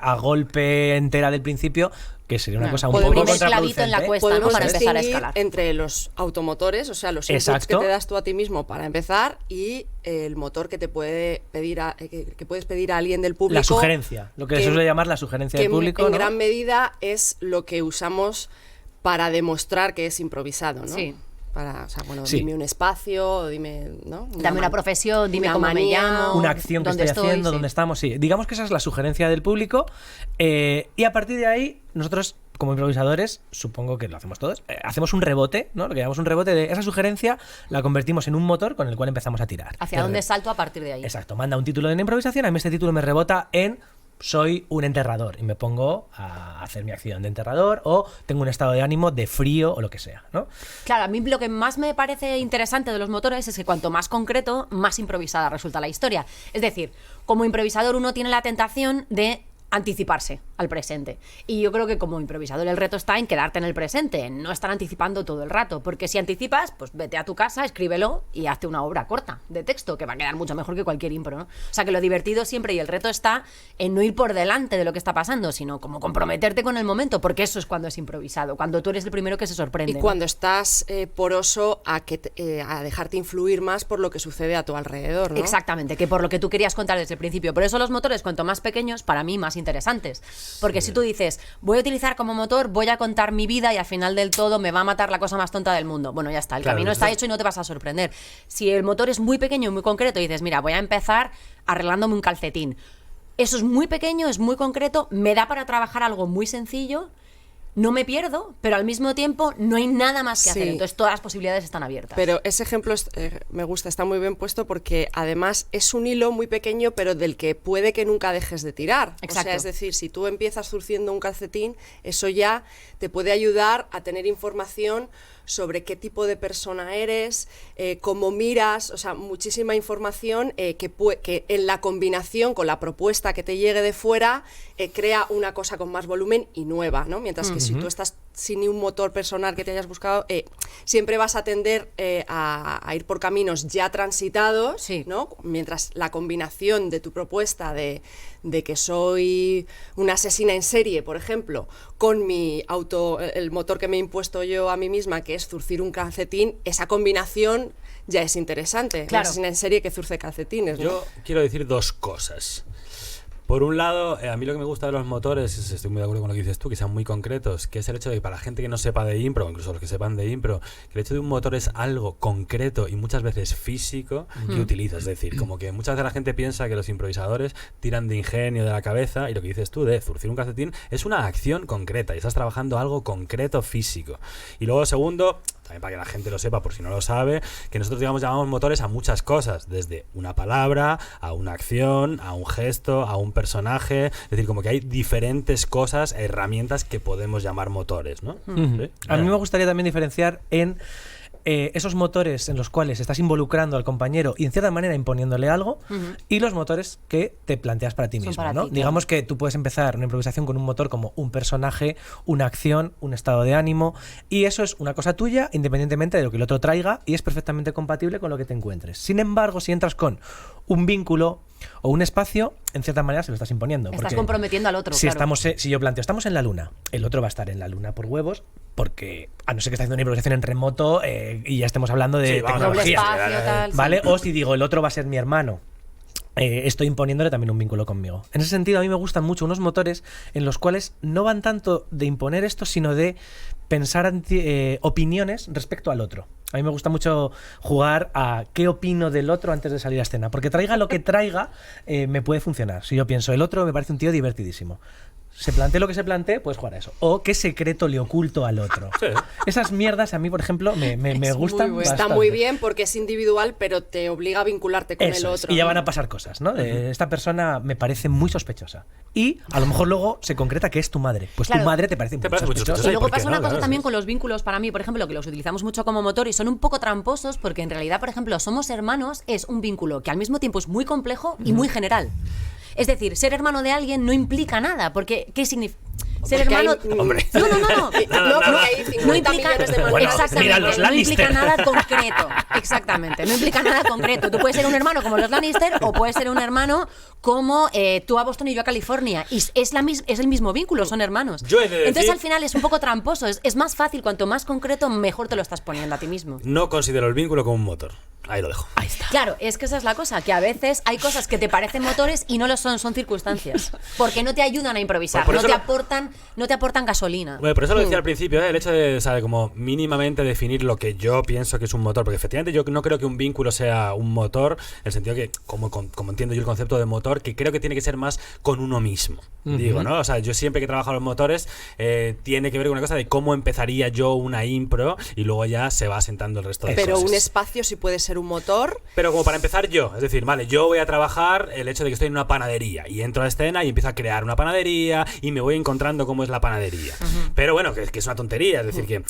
a golpe entera del principio, que sería una No, cosa un podemos- poco primer clavito en la contraproducente. cuesta, ¿no? Podemos Para empezar a distinguir escalar. entre los automotores, o sea, los inputs Exacto. que te das tú a ti mismo para empezar y el motor que te puede pedir que puedes pedir a alguien del público. La sugerencia, lo que se suele llamar la sugerencia que del público, en ¿no? gran medida es lo que usamos para demostrar que es improvisado, ¿no? Sí. Para, o sea, bueno, Sí. dime un espacio, dime, ¿no? Dame una profesión, dime una cómo me manía, llamo. Una acción que dónde estoy haciendo, sí. dónde estamos, sí. Digamos que esa es la sugerencia del público y a partir de ahí nosotros como improvisadores, supongo que lo hacemos todos, hacemos un rebote, ¿no? Lo que llamamos un rebote de esa sugerencia, la convertimos en un motor con el cual empezamos a tirar. ¿Hacia dónde salto a partir de ahí? Exacto, manda un título de una improvisación, a mí este título me rebota en soy un enterrador y me pongo a hacer mi acción de enterrador o tengo un estado de ánimo de frío o lo que sea, ¿no? Claro, a mí lo que más me parece interesante de los motores es que cuanto más concreto, más improvisada resulta la historia. Es decir, como improvisador uno tiene la tentación de anticiparse al presente. Y yo creo que como improvisador el reto está en quedarte en el presente, en no estar anticipando todo el rato, porque si anticipas, pues vete a tu casa, escríbelo y hazte una obra corta de texto, que va a quedar mucho mejor que cualquier impro, ¿no? O sea que lo divertido siempre y el reto está en no ir por delante de lo que está pasando, sino como comprometerte con el momento, porque eso es cuando es improvisado, cuando tú eres el primero que se sorprende. Y ¿no? cuando estás poroso a dejarte influir más por lo que sucede a tu alrededor, ¿no? Exactamente, que por lo que tú querías contar desde el principio. Por eso los motores, cuanto más pequeños, para mí más interesantes. Porque si tú dices, voy a utilizar como motor, voy a contar mi vida y al final del todo me va a matar la cosa más tonta del mundo. Bueno, ya está, el Claro, camino está eso- hecho y no te vas a sorprender. Si el motor es muy pequeño y muy concreto y dices, mira, voy a empezar arreglándome un calcetín. Eso es muy pequeño, es muy concreto, me da para trabajar algo muy sencillo. No me pierdo, pero al mismo tiempo no hay nada más que hacer. Sí. Entonces todas las posibilidades están abiertas. Pero ese ejemplo me gusta, está muy bien puesto porque además es un hilo muy pequeño pero del que puede que nunca dejes de tirar. Exacto. O sea, es decir, si tú empiezas zurciendo un calcetín, eso ya te puede ayudar a tener información sobre qué tipo de persona eres, cómo miras, o sea, muchísima información que en la combinación con la propuesta que te llegue de fuera crea una cosa con más volumen y nueva, ¿no? Mientras que si tú estás sin ni un motor personal que te hayas buscado, siempre vas a tender a ir por caminos ya transitados, Sí. ¿no? Mientras la combinación de tu propuesta de que soy una asesina en serie, por ejemplo, con el motor que me he impuesto yo a mí misma, que es zurcir un calcetín, esa combinación ya es interesante. Claro. Una asesina en serie que zurce calcetines, ¿no? Yo quiero decir dos cosas. Por un lado, a mí lo que me gusta de los motores, estoy muy de acuerdo con lo que dices tú, que sean muy concretos, que es el hecho de que para la gente que no sepa de impro, incluso los que sepan de impro, que el hecho de un motor es algo concreto y muchas veces físico que utilizas. Es decir, como que muchas veces la gente piensa que los improvisadores tiran de ingenio de la cabeza, y lo que dices tú de zurcir un calcetín es una acción concreta y estás trabajando algo concreto físico. Y luego, segundo, también para que la gente lo sepa, por si no lo sabe, que nosotros, digamos, llamamos motores a muchas cosas, desde una palabra, a una acción, a un gesto, a un personaje. Es decir, como que hay diferentes cosas, herramientas que podemos llamar motores, ¿no? ¿Sí? A mí me gustaría también diferenciar en esos motores en los cuales estás involucrando al compañero y en cierta manera imponiéndole algo, y los motores que te planteas para ti Son mismo, para ¿no? ti, claro. Digamos que tú puedes empezar una improvisación con un motor como un personaje, una acción, un estado de ánimo, y eso es una cosa tuya independientemente de lo que el otro traiga, y es perfectamente compatible con lo que te encuentres. Sin embargo, si entras con un vínculo o un espacio, en cierta manera se lo estás imponiendo. Estás porque comprometiendo al otro, si claro. si yo planteo, estamos en la luna, el otro va a estar en la luna por huevos, porque a no ser que esté haciendo una improvisación en remoto y ya estemos hablando de Sí, vamos, Doble tecnología, espacio, tal. ¿vale? sí. O si digo, el otro va a ser mi hermano, estoy imponiéndole también un vínculo conmigo. En ese sentido, a mí me gustan mucho unos motores en los cuales no van tanto de imponer esto, sino de pensar opiniones respecto al otro. A mí me gusta mucho jugar a qué opino del otro antes de salir a escena, porque traiga lo que traiga, me puede funcionar. Si yo pienso, el otro me parece un tío divertidísimo, se plantee lo que se plantee, puedes jugar a eso. O qué secreto le oculto al otro. Sí. Esas mierdas a mí, por ejemplo, me gustan muy bueno. bastante. Está muy bien porque es individual, pero te obliga a vincularte con Eso el es. otro. Y ya ¿no? van a pasar cosas, ¿no? Esta persona me parece muy sospechosa. Y a lo mejor luego se concreta que es tu madre. Pues Claro. tu madre te parece muy parece muy sospechosa. sospechosa. Y luego ¿por qué pasa no? una cosa Claro, también sí. con los vínculos, para mí, por ejemplo, que los utilizamos mucho como motor y son un poco tramposos porque en realidad, por ejemplo, somos hermanos es un vínculo que al mismo tiempo es muy complejo y muy general. Es decir, ser hermano de alguien no implica nada, porque ¿qué significa? Ser Porque hermano... hay- Hombre. No. No, porque hay 50 millones de Bueno, Exactamente, mira, los no implica Lannister. nada concreto. Exactamente, no implica nada concreto. Tú puedes ser un hermano como los Lannister o puedes ser un hermano como tú a Boston y yo a California. Y es el mismo vínculo, son hermanos. Yo he de decir- Entonces al final es un poco tramposo. Es más fácil, cuanto más concreto, mejor te lo estás poniendo a ti mismo. No considero el vínculo como un motor. Ahí lo dejo. Ahí está. Claro, es que esa es la cosa, que a veces hay cosas que te parecen motores y no lo son circunstancias. Porque no te ayudan a improvisar, Por no eso te lo- aportan gasolina. Bueno, por eso lo decía al principio, el hecho de, ¿sabe? Como mínimamente definir lo que yo pienso que es un motor, porque efectivamente yo no creo que un vínculo sea un motor, en el sentido que, como entiendo yo el concepto de motor, que creo que tiene que ser más con uno mismo, digo, ¿no? O sea, yo siempre que he trabajado los motores, tiene que ver con una cosa de cómo empezaría yo una impro y luego ya se va asentando el resto de Pero cosas. un espacio sí puede ser un motor. Pero como para empezar yo, es decir, vale, yo voy a trabajar el hecho de que estoy en una panadería y entro a la escena y empiezo a crear una panadería y me voy encontrando cómo es la panadería. Pero bueno, que es una tontería, es decir, que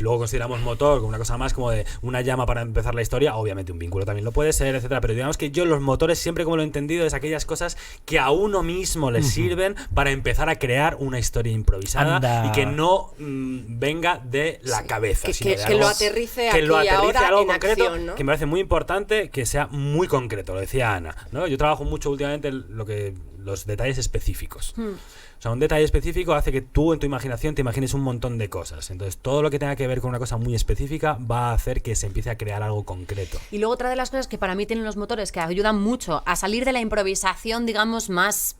luego consideramos motor como una cosa más como de una llama para empezar la historia, obviamente un vínculo también lo puede ser, etcétera, pero digamos que yo los motores siempre como lo he entendido es aquellas cosas que a uno mismo le sirven para empezar a crear una historia improvisada Anda. y que no venga de la cabeza, que- sino que- de que algo- lo aterrice que lo aquí y aterrice ahora a algo en concreto, acción, ¿no? que me parece muy importante que sea muy concreto, lo decía Ana, ¿no? Yo trabajo mucho últimamente los detalles específicos. O sea, un detalle específico hace que tú en tu imaginación te imagines un montón de cosas. Entonces, todo lo que tenga que ver con una cosa muy específica va a hacer que se empiece a crear algo concreto. Y luego otra de las cosas que para mí tienen los motores que ayudan mucho a salir de la improvisación, digamos, más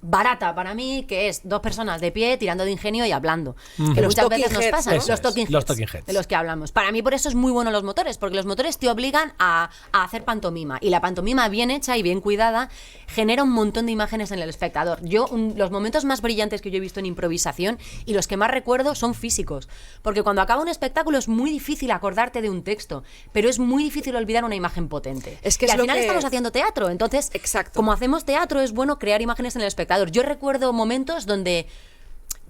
barata para mí, que es dos personas de pie tirando de ingenio y hablando. Que Los muchas talking veces nos heads, pasa, ¿no? ¿no? Eso Los es, talking heads, los talking heads. de los que hablamos. Para mí por eso es muy bueno los motores, porque los motores te obligan a hacer pantomima. Y la pantomima bien hecha y bien cuidada genera un montón de imágenes en el espectador. Los momentos más brillantes que yo he visto en improvisación y los que más recuerdo son físicos. Porque cuando acaba un espectáculo es muy difícil acordarte de un texto, pero es muy difícil olvidar una imagen potente. Es que y es al lo final que- estamos haciendo teatro, entonces, Exacto. como hacemos teatro, es bueno crear imágenes en el espectador. Yo recuerdo momentos donde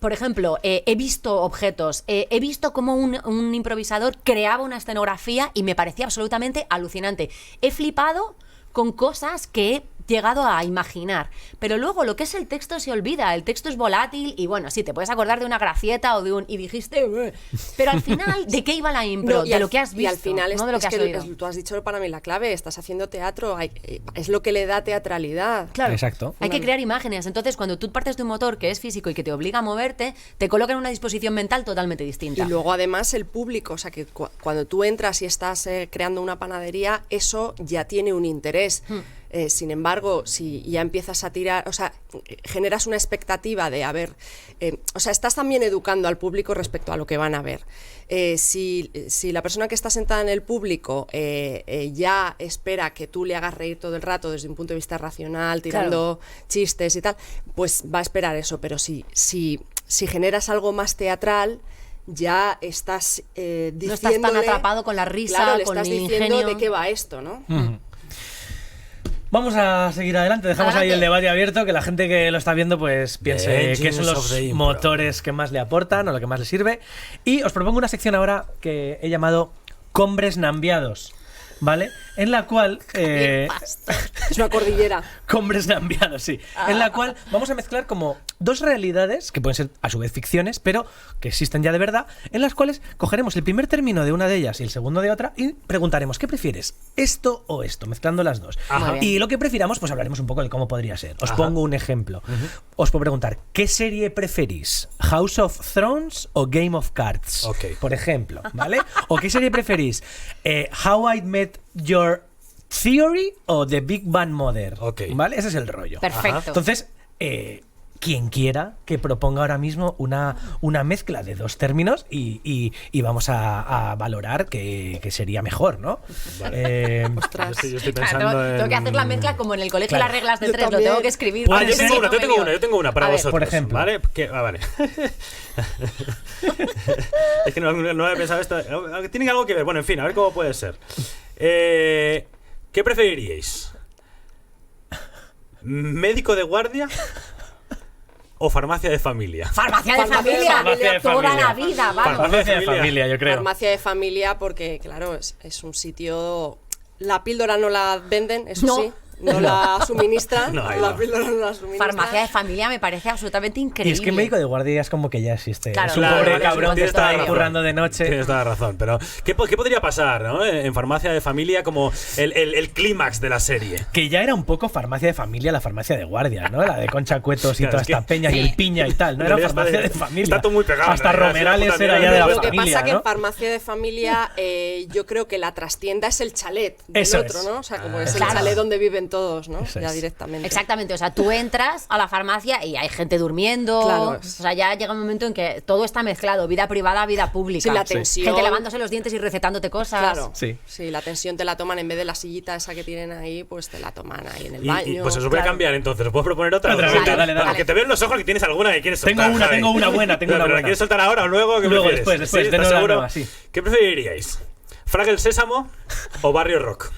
por ejemplo, he visto objetos, he visto cómo un improvisador creaba una escenografía y me parecía absolutamente alucinante. He flipado con cosas que he llegado a imaginar, pero luego lo que es el texto se olvida, el texto es volátil y bueno, sí, te puedes acordar de una gracieta o de un... y dijiste... pero al final, ¿de qué iba la impro? No, de lo que has visto, y al final no de lo que has oído. Tú has dicho para mí la clave, estás haciendo teatro, es lo que le da teatralidad. Claro, Exacto. hay que crear imágenes. Entonces, cuando tú partes de un motor que es físico y que te obliga a moverte, te coloca en una disposición mental totalmente distinta. Y luego además el público, o sea que cuando tú entras y estás creando una panadería, eso ya tiene un interés. Sin embargo, si ya empiezas a tirar, o sea, generas una expectativa de o sea, estás también educando al público respecto a lo que van a ver. Si la persona que está sentada en el público ya espera que tú le hagas reír todo el rato desde un punto de vista racional, tirando chistes y tal, pues va a esperar eso. Pero si generas algo más teatral, ya estás diciéndole... No estás tan atrapado con la risa, claro, le con estás el diciendo ingenio. de qué va esto, ¿no? Vamos a seguir adelante, dejamos ahí Adelante. el debate abierto, que la gente que lo está viendo pues piense The qué son engines of los the impro. motores que más le aportan o lo que más le sirve. Y os propongo una sección ahora que he llamado Combres Nambiados, ¿vale? En la cual... Es una cordillera. Combres Nambiados, sí. En la cual vamos a mezclar como dos realidades, que pueden ser a su vez ficciones, pero que existen ya de verdad, en las cuales cogeremos el primer término de una de ellas y el segundo de otra y preguntaremos, ¿qué prefieres? ¿Esto o esto? Mezclando las dos. Ajá. Y lo que prefiramos, pues hablaremos un poco de cómo podría ser. Os Ajá. pongo un ejemplo. Os puedo preguntar, ¿qué serie preferís? ¿House of Thrones o Game of Cards? Ok. Por ejemplo, ¿vale? ¿O qué serie preferís? ¿How I Met Your Theory o The Big Bang Mother? Ok. ¿Vale? Ese es el rollo. Perfecto. Entonces, quien quiera que proponga ahora mismo una mezcla de dos términos y vamos a valorar qué sería mejor, ¿no? Yo estoy Claro, pensando en... tengo que hacer la mezcla como en el colegio Claro. las reglas de Yo 3, lo también. tengo que escribir. Puede yo ser. tengo una para A ver, vosotros. por ejemplo. ¿Vale? Vale. Es que no había pensado esto. Tiene algo que ver. Bueno, en fin, a ver cómo puede ser. ¿Qué preferiríais? ¿Médico de guardia o farmacia de familia? Farmacia de Farmacia de familia, familia. toda la vida, vamos. Farmacia de familia, yo creo. Farmacia de familia porque, claro, es un sitio... La píldora no la venden, eso No. sí. No la suministran. No, ahí la no. píldora no la suministran. Farmacia de familia me parece absolutamente Y increíble. es que médico de guardia es como que ya existe. Claro, es un claro, pobre vale, cabrón que tienes está toda ahí la currando de noche. Tienes toda la razón, pero ¿qué podría pasar, ¿no? En farmacia de familia como el clímax de la serie? Que ya era un poco farmacia de familia, la farmacia de guardia, ¿no? La de Concha Cuetos y Claro, toda es que- esta peña y el piña y tal. No era En realidad farmacia de está- familia. está todo muy pegado, Hasta en realidad, Romerales es una era puta ya de la mierda. Lo que familia, pasa que en ¿no? farmacia de familia yo creo que la trastienda es el chalet del Eso otro, es. ¿no? O sea, como es el Claro. chalet donde viven todos, ¿no? Eso Ya es. directamente. Exactamente, o sea, tú entras a la farmacia y hay gente durmiendo, Claro. o sea, ya llega un momento en que todo está mezclado, vida privada, vida pública. Sí, la tensión. Gente lavándose los dientes y recetándote cosas. Claro. Sí. Sí, la tensión te la toman en vez de la sillita esa que tienen ahí, pues te la toman ahí en el Y baño. pues os voy a Claro. cambiar entonces. ¿Os puedo proponer otra? Otra, venga, dale, dale. Porque te veo en los ojos que tienes alguna que quieres Tengo soltar. una, Javi. tengo una buena, tengo una ¿Pero la buena. quieres soltar ahora o luego? ¿Qué Luego, prefieres? después, ¿Sí? denos ¿Estás la seguro? nueva, sí. ¿Qué preferiríais? ¿Fraggle Sésamo o Barrio Rock?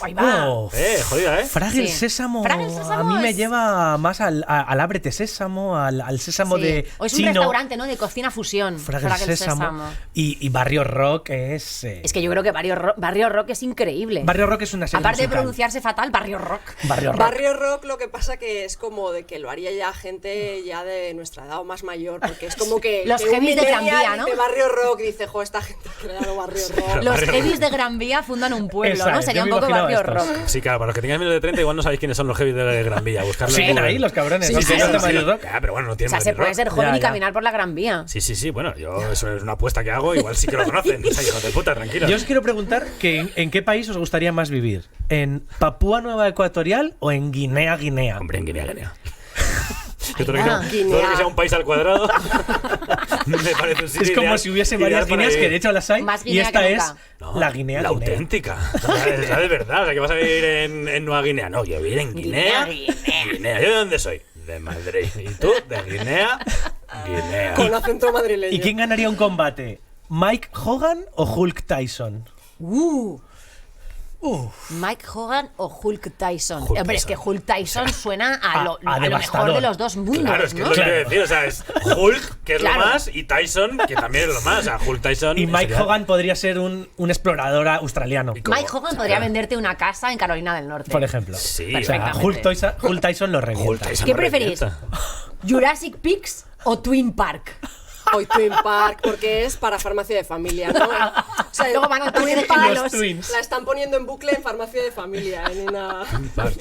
Ahí va. Oh, Jodida, ¿eh? Fraggle Sí. Sésamo, Fraggle Sésamo a mí me es- lleva más al Ábrete Sésamo, al Sésamo Sí. de O es un chino. restaurante, ¿no? De cocina fusión. Fraggle Sésamo. Y Barrio Rock es... Es que yo creo que Barrio Rock es increíble. Barrio Rock es una serie Aparte de musical. pronunciarse fatal, Barrio Rock. Barrio Rock. Barrio Rock lo que pasa que es como de que lo haría ya gente ya de nuestra edad o más mayor, porque es como que Los que un heavies de Gran millennial Vía, ¿no? dice Barrio Rock y dice, jo, esta gente ha creado Barrio Rock. Los Barrio heavies de Gran Vía fundan un pueblo, Esa ¿no? es, Sería yo un me poco imaginaba Barrio estos. Rock. Sí, claro, para los que tengáis menos de 30 igual no sabéis quiénes son los heavy de Gran Vía. Buscarlo en Siguen Google. ahí los cabrones. Sí, ¿no? sí, Que sí, no te sí. Barrio Rock. Pero bueno, no O tienen sea, se Barrio puede Rock. ser joven Ya, y ya. caminar por la Gran Vía. Sí, bueno, yo eso es una apuesta que hago, igual sí que lo conocen. O sea, hijos de puta, tranquilos. Yo os quiero preguntar que en qué país os gustaría más vivir. ¿En Papúa Nueva Ecuatorial o en Guinea? Hombre, en Guinea. Yo todo va. lo que sea un país al cuadrado me parece un sitio Es como ideal- si hubiese ideal varias para Guineas, que vivir. de hecho las hay, Más y Guinea esta que es nunca. No, la Guinea. la auténtica. Esa de verdad. O sea, que vas a vivir en Nueva Guinea. No, yo vivir en Guinea. Guinea. ¿Yo de dónde soy? De Madrid. ¿Y tú? De Guinea. Guinea. Con acento madrileño. ¿Y quién ganaría un combate? ¿Mike Hogan o Hulk Tyson? Mike Hogan o Hulk Tyson. Hulk Hombre, es que Tyson. Hulk Tyson suena a lo mejor devastador. de los dos mundos, Claro, es que ¿no? es lo que quiero decir. O sea, es Hulk, que es Claro. lo más, y Tyson, que también es lo más. O sea, Hulk Tyson. Y Mike sería- Hogan podría ser un explorador australiano, ¿Cómo? Mike Hogan podría venderte una casa en Carolina del Norte. por ejemplo. Sí, O sea, perfectamente. Hulk Tyson lo Hulk revienta. Tyson ¿Qué lo preferís? revienta. ¿Jurassic Park o Twin Park? Hoy Twin Park, porque es para farmacia de familia, ¿no? O sea, Luego van a Twin poner Park los twins. la están poniendo en bucle en farmacia de familia, en una pantalla.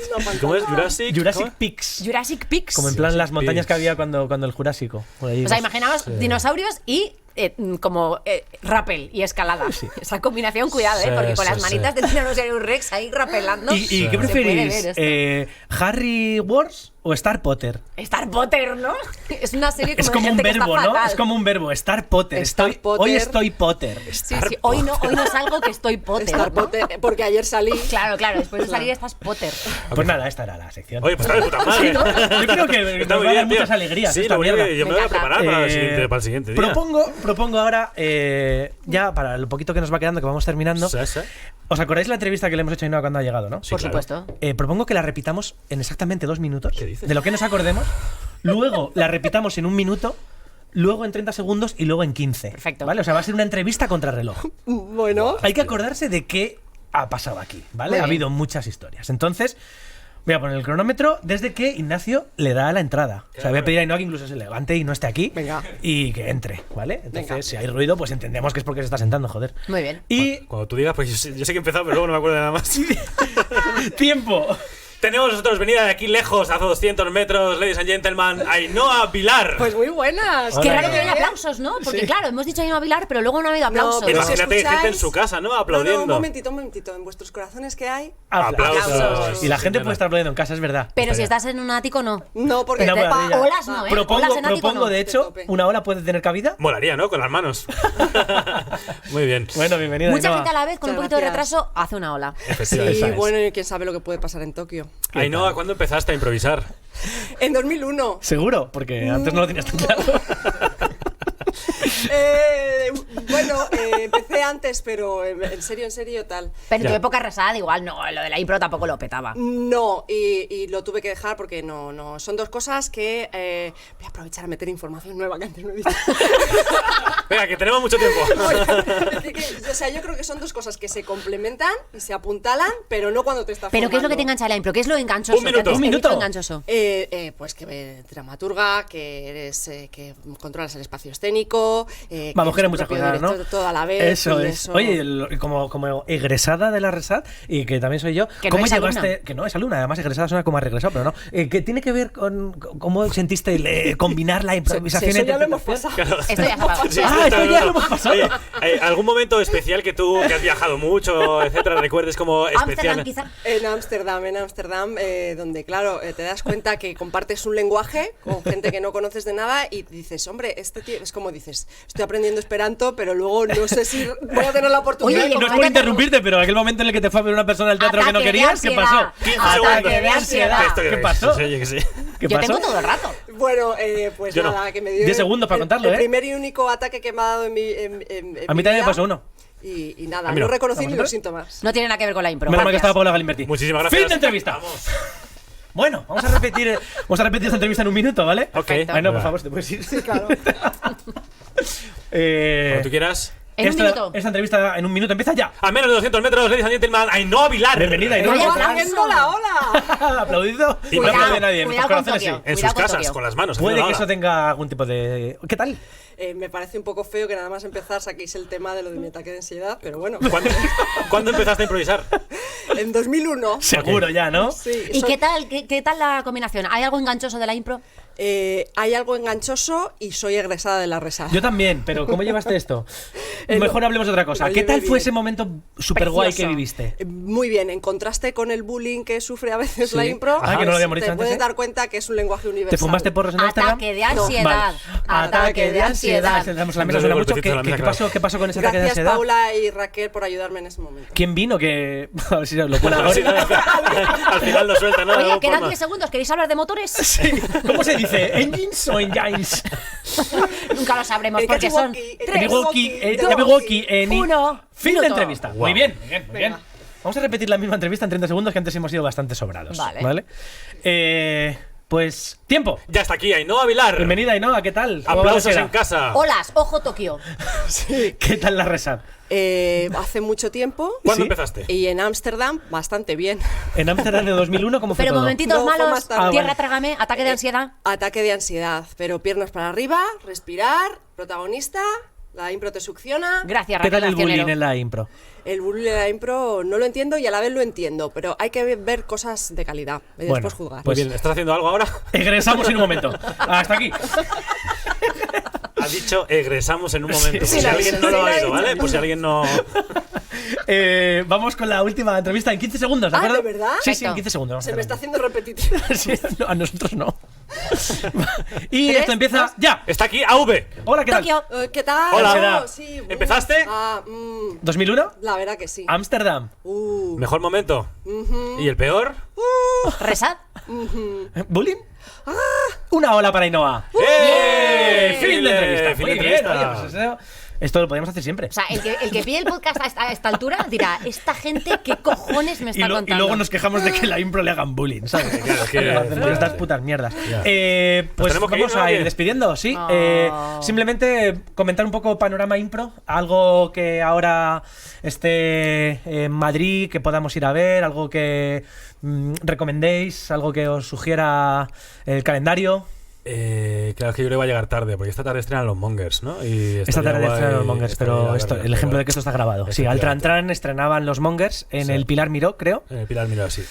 ¿Cómo es? Jurassic. Jurassic ¿cómo? Peaks. Jurassic Park. Como en plan las montañas Peaks. que había cuando el Jurásico. Por ahí O sea, ves. imaginaos dinosaurios y como rappel y escalada. Esa combinación, cuidado, Sí, porque con sí, las manitas de Tyrannosaurus Rex ahí rapelando. ¿Y qué se puede preferís? ver esto. ¿Harry Wars o Star Potter? Star Potter, ¿no? Es una serie como Es de como un gente que verbo, está ¿no? fatal. Es como un verbo. Star Potter. Star Potter. Hoy estoy Potter. Sí, sí. Hoy no salgo que estoy Potter. Star ¿no? Potter, porque ayer salí. Claro, después de salir estás Potter. Pues nada, esta era la sección. Oye, pues está de puta madre. Yo creo que Está nos muy va a dar bien, tío. muchas alegrías Sí, esta lo voy a- mierda. yo me Me voy a encanta. preparar para el siguiente día. Propongo ahora, ya para lo poquito que nos va quedando, que vamos terminando. Sí, sí. ¿Os acordáis la entrevista que le hemos hecho a Ainhoa cuando ha llegado, no? Sí, Por claro. supuesto. Propongo que la repitamos en exactamente 2 minutos. ¿Qué dices? De lo que nos acordemos. Luego la repitamos en 1 minuto. Luego en 30 segundos y luego en 15. Perfecto. ¿Vale? O sea, va a ser una entrevista contra reloj. Bueno, Hay que acordarse de qué ha pasado aquí, ¿vale? Muy Ha bien. habido muchas historias. Entonces, voy a poner el cronómetro desde que Ignacio le da la entrada. O sea, voy a pedir a Ainhoa que incluso se levante y no esté aquí. Venga. Y que entre, ¿vale? Entonces, Venga. si hay ruido, pues entendemos que es porque se está sentando, joder. Muy bien. Y Cuando tú digas, pues yo sé que he empezado, pero luego no me acuerdo de nada más. tiempo. Tenemos nosotros venida de aquí lejos, a 200 metros, ladies and gentlemen, Ainhoa Vilar. pues muy buenas. Qué Hola, raro que no Ainhoa. haya aplausos, ¿no? Porque Sí. claro, hemos dicho Ainhoa Vilar, pero luego no ha habido aplausos. pero si Imagínate escucháis- gente en su casa, ¿no? Aplaudiendo. No, un momentito. En vuestros corazones, ¿qué hay? Aplausos. Y la gente Señora. puede estar aplaudiendo en casa, es verdad. Pero si estás en un ático, no. No, porque No, te pero pa- ella- Olas no, ¿eh? Propongo, Olas en ático propongo no. de hecho, tope. ¿una ola puede tener cabida? Molaría, ¿no? Con las manos. Muy bien. Bueno, bienvenida. Mucha Ainhoa. gente a la vez, con un Muchas poquito de gracias. retraso, hace una ola. Sí, Efectivamente. Esa es. bueno, y quién sabe lo que puede pasar en Tokio. Ainhoa, ¿cuándo empezaste a improvisar? En 2001. Seguro, porque antes no lo tenías tan claro. Bueno, empecé antes, pero en serio, tal. Pero en tu Ya. época resada, igual no, lo de la impro tampoco lo petaba. No, y lo tuve que dejar porque no. Son dos cosas que voy a aprovechar a meter información nueva que antes no he dicho. Venga, que tenemos mucho tiempo. O sea, yo creo que son dos cosas que se complementan y se apuntalan, pero no cuando te estás Pero ¿qué es lo que te formando. engancha de la impro? ¿Qué es lo enganchoso? Un minuto. ¿Qué Un te minuto. dicho enganchoso? Pues que dramaturga, que eres que controlas el espacio escénico, Vamos, que eres eres muchas propio cosas, ¿no? director toda la vez. Eso y es. Oye, como egresada de la RESAD, y que también soy yo, Que no ¿cómo es llevaste? alumna. Que no es alumna, además egresada suena como a regresado, pero no. ¿Qué tiene que ver con cómo sentiste combinar la improvisación eso y ya lo hemos interpretación? pasado. Esto ya se ha pasado. Sí, Ah, esto ya lo hemos pasado. Oye, ¿algún momento especial que tú, que has viajado mucho, etcétera, recuerdes como especial? Ámsterdam, quizá. En Ámsterdam, donde claro, te das cuenta que compartes un lenguaje con gente que no conoces de nada y dices, hombre, este tío, es como dices, estoy aprendiendo esperanto, pero luego no sé si voy a tener la oportunidad. Oye, No que es me por encanta- interrumpirte, pero aquel momento en el que te fue a ver una persona al teatro que no Ataque de querías, ¿qué pasó? ansiedad. 15 Ataque segundos. de ansiedad. Esto que ¿Qué ves, pasó? sí, que sí. ¿Qué Yo pasó? tengo todo el rato. Bueno, pues Yo no. nada, que me dio 10 segundos para contarlo, el ¿eh? primer y único ataque que me ha dado en mi en A mí mi también me vida. pasó uno. Y nada, A mí no. no reconocí ni ¿Vosotros? los síntomas. No tiene nada que ver con la impro. Menos mal que Gracias. estaba Paula Galimberti. Muchísimas gracias. Fin de entrevista. Bueno, vamos a repetir esta entrevista en 1 minuto, ¿vale? Ok. Ay, no, por favor, te puedes ir. Sí, claro. Cuando tú quieras. En un minuto. Esta entrevista en 1 minuto empieza ya. A menos de 200 metros, ladies and gentlemen, Ainhoa Vilar. Bienvenida, Pero Ainhoa. vaya ¡Viendo la ola! Aplaudido. Y no Cuidado, aplaude nadie, en cuidado nuestros con corazones Tokio. sí. En sus Cuidado con casas, Tokio. con las manos. Puede haciendo que la eso ola. tenga algún tipo de. ¿Qué tal? Me parece un poco feo que nada más empezar saquéis el tema de lo de mi ataque de ansiedad, pero bueno. ¿Cuándo empezaste a improvisar? En 2001. Seguro ya, ¿no? Sí, ¿Y soy- qué tal la combinación? ¿Hay algo enganchoso de la impro? hay algo enganchoso y soy egresada de la RESA. Yo también, pero ¿cómo llevaste esto? Mejor hablemos de otra cosa. lo ¿Qué tal llevé fue bien. ese momento súper guay que Precioso. viviste? Muy bien, en contraste con el bullying que sufre a veces Sí. la impro, Ah, que no lo habíamos te dicho antes, puedes ¿eh? dar cuenta que es un lenguaje universal. ¿Te fumaste porros en Amsterdam? Ataque de ansiedad. Vale. Ataque de ansiedad. Sentamos en la mesa, suena mucho. golpecitos en la mesa, ¿Qué claro. pasó? ¿Qué pasó con ese ataque de Gracias ansiedad? Paula y Raquel por ayudarme en ese momento. ¿Quién vino? Que. A ver si lo cuela Al final, ahora. al final no suelta nada. Oye, no quedan forma. 10 segundos. ¿Queréis hablar de motores? Sí. ¿Cómo se dice? ¿Engines o engines? Nunca lo sabremos porque son Ekiwoki, 3, Ekiwoki, 2, Ekiwoki, 1. Fin de minuto. entrevista. Wow. Muy bien, muy bien, muy bien. Vamos a repetir la misma entrevista en 30 segundos, que antes hemos sido bastante sobrados. Vale. Pues, tiempo. Ya está aquí, Ainhoa Vilar. Bienvenida, Ainhoa, ¿qué tal? ¿Cómo va la Aplausos seda? en casa. Olas, ojo Tokio. ¿Qué tal la resa? Hace mucho tiempo. ¿Cuándo ¿Sí? empezaste? Y en Ámsterdam, bastante bien. En Ámsterdam de 2001, ¿cómo fue Pero todo? momentitos No, fue malos, más tarde. tierra vale. trágame, ataque de ansiedad. Ataque de ansiedad, pero piernas para arriba, respirar, protagonista, la impro te succiona. Gracias, ¿Qué tal Raquel el bullying Accionero. en la impro? El bullying de la impro no lo entiendo y a la vez lo entiendo, pero hay que ver cosas de calidad y Bueno, después juzgar. Muy bien, ¿estás haciendo algo ahora? Egresamos en un momento. Hasta aquí. Ha dicho egresamos en un momento. Por Sí, si lo alguien he no dicho, lo ha sí, lo he oído, ¿vale? dicho. Por si alguien no. Vamos con la última entrevista en 15 segundos, ¿de Ah, acuerdo? ¿de verdad? Sí, sí, en Perfecto. 15 segundos. vamos a Se me hacer está haciendo repetitivo. Sí, no, a nosotros no. Y ¿Tres, esto empieza dos? ya. Está aquí AV. Hola, ¿qué tal? Tokio. ¿Qué tal? Hola. Ansiedad. Sí, ¿Empezaste? ¿2001? La verdad que sí. Ámsterdam. Mejor momento. ¿Y el peor? Resad. ¿Bullying? Una ola para Ainhoa. ¡Eh! Fin de entrevista. Fin Muy de bien, entrevista. oye, pues esto lo podemos hacer siempre. O sea, el que pille el podcast a esta altura dirá, esta gente, ¿qué cojones me Y, está y contando? luego nos quejamos de que la impro le hagan bullying, ¿sabes? Claro, que- Hacen estas putas mierdas. Ya. Pues tenemos que ir, vamos ¿no? a ir ¿Qué? despidiendo, ¿sí? Oh. Simplemente comentar un poco panorama impro, algo que ahora esté en Madrid, que podamos ir a ver, algo que recomendéis, algo que os sugiera el calendario. Claro, es que yo creo que va a llegar tarde, porque esta tarde estrenan los Mongers, ¿no? Y Esta estaría tarde guay- estrenan los Mongers, estaría pero guay esto, verlo, el ejemplo pero- de que esto está grabado. Sí, al Efectivamente. Tran estrenaban los Mongers en Sí. el Pilar Miró, creo. En el Pilar Miró, sí.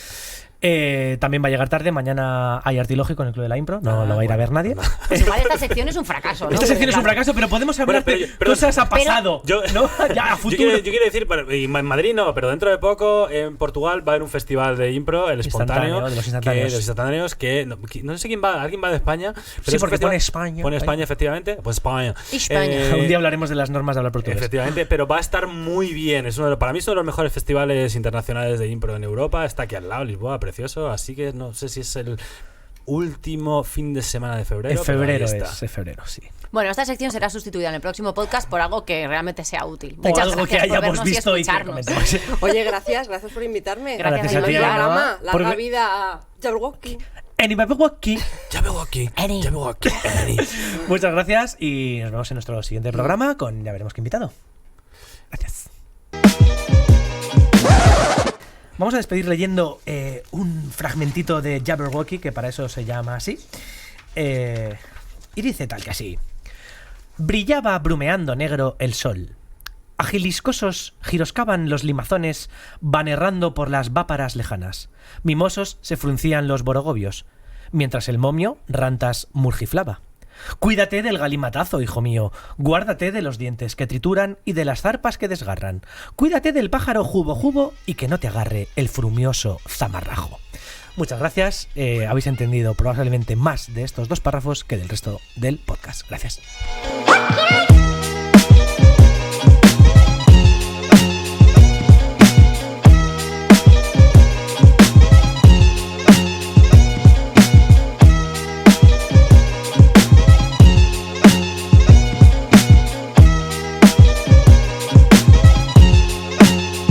También va a llegar tarde. Mañana hay Artilógico en el Club de la Impro. No Ah, lo va a ir a bueno, ver nadie. Pues igual esta sección es un fracaso, ¿no? Esta sección es un Claro. fracaso, pero podemos hablar Bueno, de pero cosas a pasado. Yo, ¿no? Ya, a futuro. Yo quiero decir, y en Madrid no, pero dentro de poco en Portugal va a haber un festival de impro, el espontáneo, Instantáneo, de los instantáneos. de los instantáneos, que no sé quién va, alguien va de España. Pero Sí, es un porque festival- pone España. Pone España, efectivamente. Pues España. España. Un día hablaremos de las normas de hablar portugués. Efectivamente, pero va a estar muy bien. Para mí es uno de los mejores festivales internacionales de impro en Europa. Está aquí al lado, Lisboa, precioso. Así que no sé si es el último fin de semana de febrero. En febrero pero ahí está. es, en febrero, sí. Bueno, esta sección será sustituida en el próximo podcast por algo que realmente sea útil. O Muchas algo que gracias por hayamos vernos y visto y que escucharnos. comentemos. Oye, gracias por invitarme. Gracias a ti, Ainhoa. Ainhoa. Programa, larga Por- vida a Jabberwocky. Anyway, Ya vengo aquí. Eni. Ya vengo aquí. Eni. muchas gracias y nos vemos en nuestro siguiente programa con ya veremos qué invitado. Gracias. Vamos a despedir leyendo un fragmentito de Jabberwocky, que para eso se llama así. Y dice tal que así. Brillaba brumeando negro el sol. Agiliscosos giroscaban los limazones, van errando por las váparas lejanas. Mimosos se fruncían los borogovios, mientras el momio rantas murgiflaba. Cuídate del galimatazo, hijo mío. Guárdate de los dientes que trituran y de las zarpas que desgarran. Cuídate del pájaro jubo y que no te agarre el frumioso zamarrajo. Muchas gracias. Habéis entendido probablemente más de estos dos párrafos que del resto del podcast. Gracias.